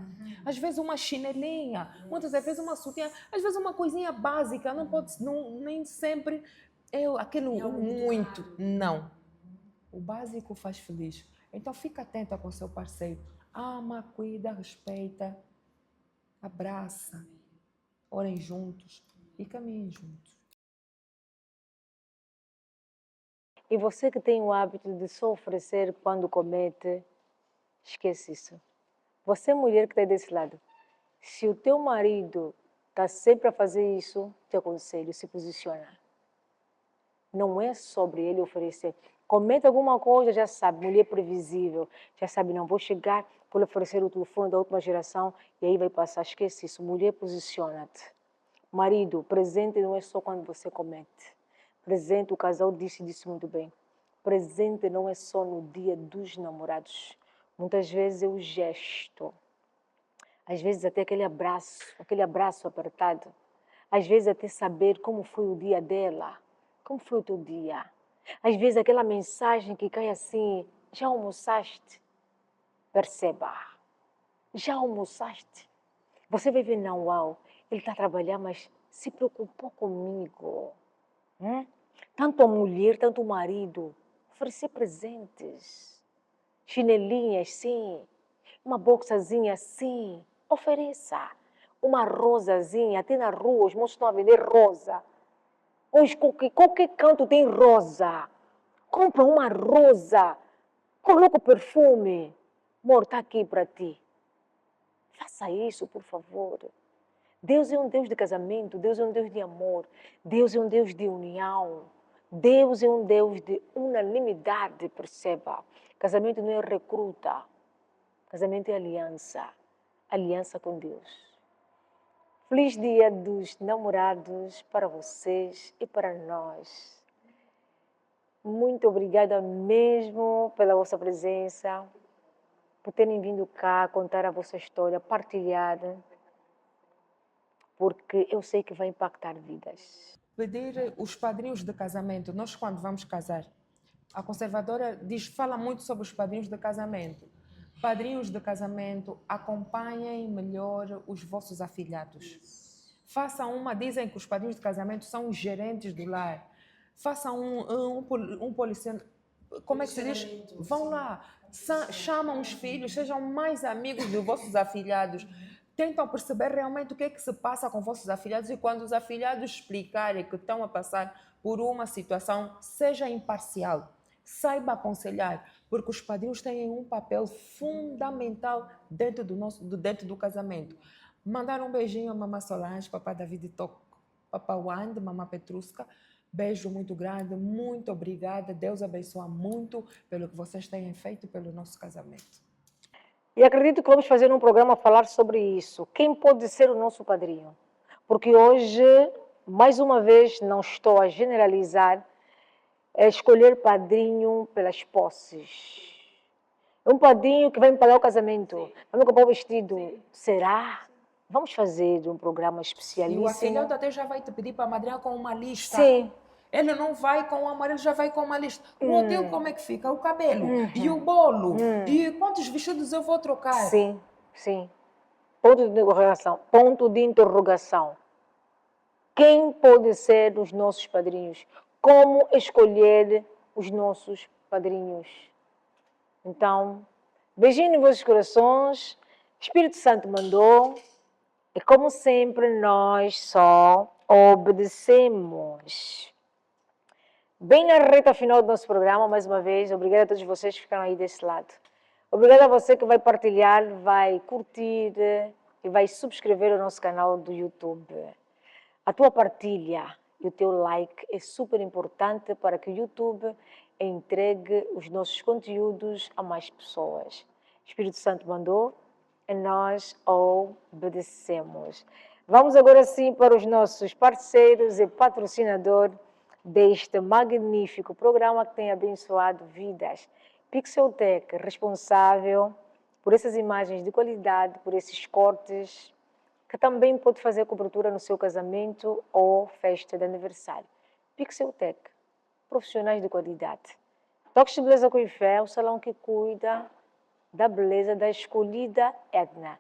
Às vezes uma chinelinha, muitas vezes uma sutiã, às vezes uma coisinha básica, não pode, nem sempre é aquilo muito. Não. O básico faz feliz. Então fica atenta com o seu parceiro. Ama, cuida, respeita, abraça, orem juntos e caminhem juntos. E você que tem o hábito de só oferecer quando comete, esquece isso. Você, mulher que está desse lado, se o teu marido está sempre a fazer isso, te aconselho, se posiciona. Não é sobre ele oferecer. Comete alguma coisa, já sabe, mulher previsível, já sabe, não vou chegar, vou lhe oferecer o telefone da última geração e aí vai passar, esquece isso. Mulher, posiciona-te. Marido, presente não é só quando você comete. Presente, o casal disse muito bem. Presente não é só no dia dos namorados. Muitas vezes é o gesto. Às vezes até aquele abraço apertado. Às vezes até saber como foi o dia dela. Como foi o teu dia? Às vezes aquela mensagem que cai assim, já almoçaste? Perceba, já almoçaste? Você vai ver, não, uau, ele está a trabalhar, mas se preocupou comigo. Tanto a mulher, tanto o marido, oferecer presentes. Chinelinhas, sim. Uma bolsazinha, sim. Ofereça. Uma rosazinha, até na rua, os moços estão a vender rosa. Hoje, qualquer canto tem rosa. Compra uma rosa. Coloca o perfume. Amor, está aqui para ti. Faça isso, por favor. Deus é um Deus de casamento, Deus é um Deus de amor, Deus é um Deus de união, Deus é um Deus de unanimidade, perceba. Casamento não é recruta, casamento é aliança, aliança com Deus. Feliz Dia dos Namorados para vocês e para nós. Muito obrigada mesmo pela vossa presença, por terem vindo cá contar a vossa história, partilhar, porque eu sei que vai impactar vidas. Pedir os padrinhos de casamento. Nós, quando vamos casar, a conservadora fala muito sobre os padrinhos de casamento. Padrinhos de casamento, acompanhem melhor os vossos afilhados. Façam dizem que os padrinhos de casamento são os gerentes do lar. Façam um policiamento. Como é que se diz? Vão lá, chamam os filhos, sejam mais amigos dos vossos afilhados. Tentam perceber realmente o que é que se passa com vossos afilhados e quando os afilhados explicarem que estão a passar por uma situação, seja imparcial. Saiba aconselhar, porque os padrinhos têm um papel fundamental dentro do casamento. Mandar um beijinho a Mamã Solange, Papá David Toco, Papá Wand, Mamã Petrusca. Beijo muito grande, muito obrigada. Deus abençoe muito pelo que vocês têm feito pelo nosso casamento. E acredito que vamos fazer um programa a falar sobre isso. Quem pode ser o nosso padrinho? Porque hoje, mais uma vez, não estou a generalizar, é escolher padrinho pelas posses. É um padrinho que vai me pagar o casamento, vai me comprar o vestido. Sim. Será? Vamos fazer um programa especialíssimo. E o afilhado até já vai te pedir para a madrinha com uma lista. Sim. Ele não vai com o amor, ele já vai com uma lista. O hotel, como é que fica? O cabelo? E o bolo? E quantos vestidos eu vou trocar? Sim, sim. Ponto de interrogação. Ponto de interrogação. Quem pode ser os nossos padrinhos? Como escolher os nossos padrinhos? Então, beijinho nos vossos corações. Espírito Santo mandou. E como sempre, nós só obedecemos. Bem na reta final do nosso programa, mais uma vez, obrigada a todos vocês que ficaram aí desse lado. Obrigada a você que vai partilhar, vai curtir e vai subscrever o nosso canal do YouTube. A tua partilha e o teu like é super importante para que o YouTube entregue os nossos conteúdos a mais pessoas. O Espírito Santo mandou e nós obedecemos. Vamos agora sim para os nossos parceiros e patrocinadores deste magnífico programa que tem abençoado vidas. Pixeltech, responsável por essas imagens de qualidade, por esses cortes, que também pode fazer cobertura no seu casamento ou festa de aniversário. Pixeltech, profissionais de qualidade. Toques de Beleza com Fé, o salão que cuida da beleza da escolhida Edna.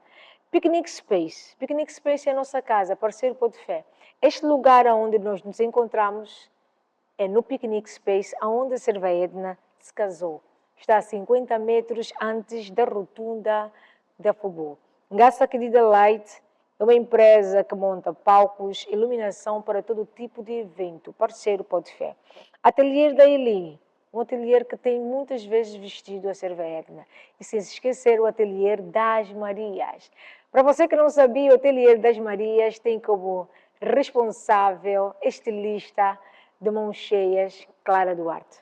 Picnic Space. Picnic Space é a nossa casa, parceiro Pode Fé. Este lugar onde nós nos encontramos é no Picnic Space, onde a Serva Edna se casou. Está a 50 metros antes da rotunda da Fubu. Gassa Querida Light é uma empresa que monta palcos, iluminação para todo tipo de evento. Parceiro Pode Fé. Atelier da Eli, um atelier que tem muitas vezes vestido a Serva Edna. E sem se esquecer o Atelier das Marias. Para você que não sabia, o Atelier das Marias tem como responsável, estilista de mãos cheias, Clara Duarte.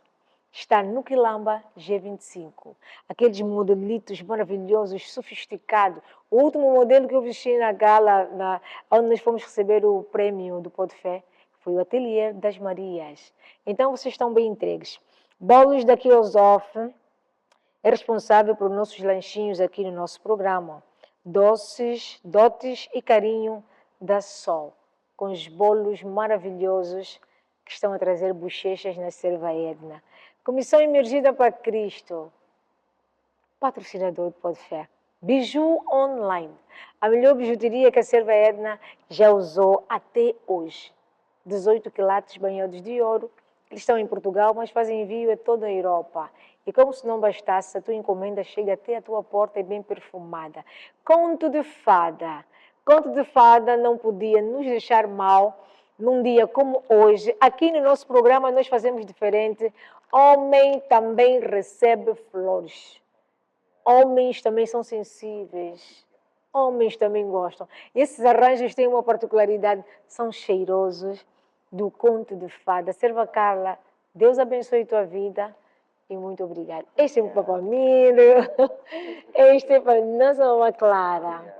Está no Quilamba G25. Aqueles modelitos maravilhosos, sofisticados. O último modelo que eu vesti na gala, onde nós fomos receber o prêmio do Pode Fé, foi o Atelier das Marias. Então, vocês estão bem entregues. Bolos da Kiosof é responsável por nossos lanchinhos aqui no nosso programa. Doces e carinho da Sol. com os bolos maravilhosos que estão a trazer bochechas na Serva Edna. Comissão Emergida para Cristo, patrocinador de Pode Fé. Biju Online, a melhor bijuteria que a Serva Edna já usou até hoje. 18 quilates banhados de ouro. Eles estão em Portugal, mas fazem envio a toda a Europa. E como se não bastasse, a tua encomenda chega até a tua porta e bem perfumada. Conto de fada. Conto de fada não podia nos deixar mal num dia como hoje. Aqui no nosso programa nós fazemos diferente. Homem também recebe flores. Homens também são sensíveis. Homens também gostam. Esses arranjos têm uma particularidade, são cheirosos, do conto de fada. Serva Carla, Deus abençoe tua vida e muito obrigada. Este é o Papai Milho, este é para nossa Mama Clara.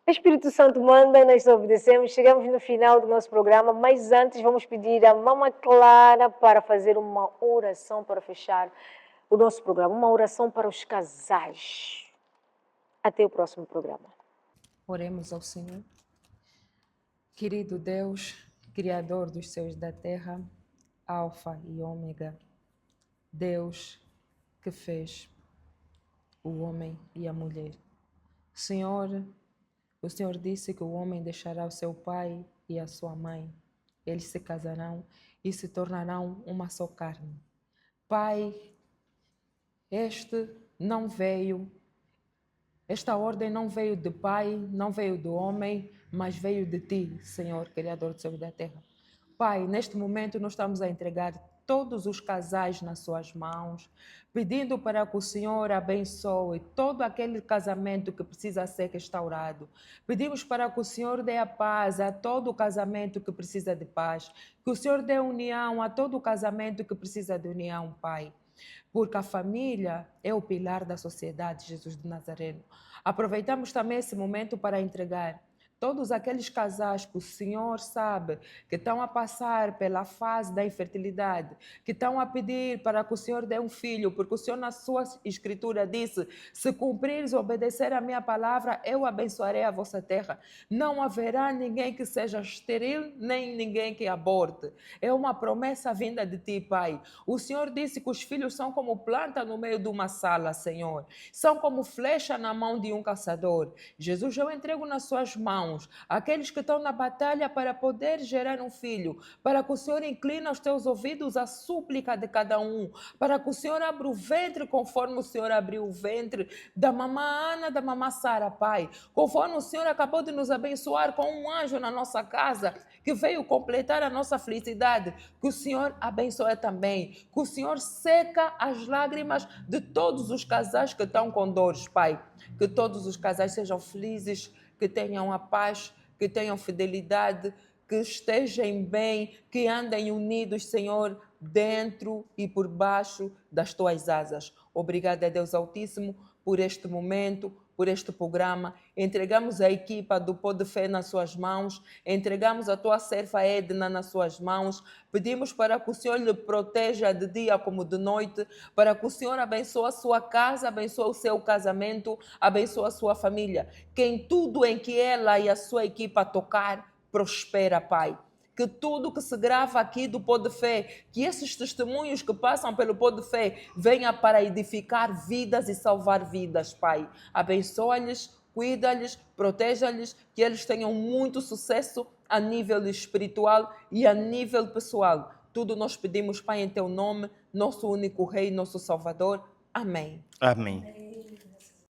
O Espírito Santo manda, nós obedecemos. Chegamos no final do nosso programa, mas antes vamos pedir a Mama Clara para fazer uma oração para fechar o nosso programa, uma oração para os casais. Até o próximo programa. Oremos ao Senhor. Querido Deus, Criador dos céus e da terra, Alfa e Ômega, Deus que fez o homem e a mulher. Senhor, o Senhor disse que o homem deixará o seu pai e a sua mãe. Eles se casarão e se tornarão uma só carne. Pai, esta ordem não veio do Pai, não veio do homem, mas veio de Ti, Senhor, Criador do céu e da terra. Pai, neste momento nós estamos a entregar todos os casais nas suas mãos, pedindo para que o Senhor abençoe todo aquele casamento que precisa ser restaurado. Pedimos para que o Senhor dê a paz a todo casamento que precisa de paz, que o Senhor dê união a todo casamento que precisa de união, Pai. Porque a família é o pilar da sociedade, Jesus de Nazareno. Aproveitamos também esse momento para entregar todos aqueles casais que o Senhor sabe que estão a passar pela fase da infertilidade, que estão a pedir para que o Senhor dê um filho, porque o Senhor na sua escritura disse, se cumprires e obedecer a minha palavra, eu abençoarei a vossa terra. Não haverá ninguém que seja estéril, nem ninguém que aborte. É uma promessa vinda de ti, Pai. O Senhor disse que os filhos são como planta no meio de uma sala, Senhor. São como flecha na mão de um caçador. Jesus, eu entrego nas suas mãos aqueles que estão na batalha para poder gerar um filho, para que o Senhor incline os teus ouvidos à súplica de cada um, para que o Senhor abra o ventre conforme o Senhor abriu o ventre da mamã Ana, da mamã Sara, Pai, conforme o Senhor acabou de nos abençoar com um anjo na nossa casa, que veio completar a nossa felicidade, que o Senhor abençoe também, que o Senhor seca as lágrimas de todos os casais que estão com dores, Pai, que todos os casais sejam felizes, que tenham a paz, que tenham fidelidade, que estejam bem, que andem unidos, Senhor, dentro e por baixo das tuas asas. Obrigada, Deus Altíssimo, por este momento, por este programa. Entregamos a equipa do Pode Fé nas suas mãos, entregamos a tua serva Edna nas suas mãos, pedimos para que o Senhor lhe proteja de dia como de noite, para que o Senhor abençoe a sua casa, abençoe o seu casamento, abençoe a sua família, que em tudo em que ela e a sua equipa tocar, prospera, Pai. Que tudo que se grava aqui do Pode Fé, que esses testemunhos que passam pelo Pode Fé venha para edificar vidas e salvar vidas, Pai. Abençoa-lhes, cuida-lhes, proteja-lhes, que eles tenham muito sucesso a nível espiritual e a nível pessoal. Tudo nós pedimos, Pai, em Teu nome, nosso único Rei, nosso Salvador. Amém. Amém.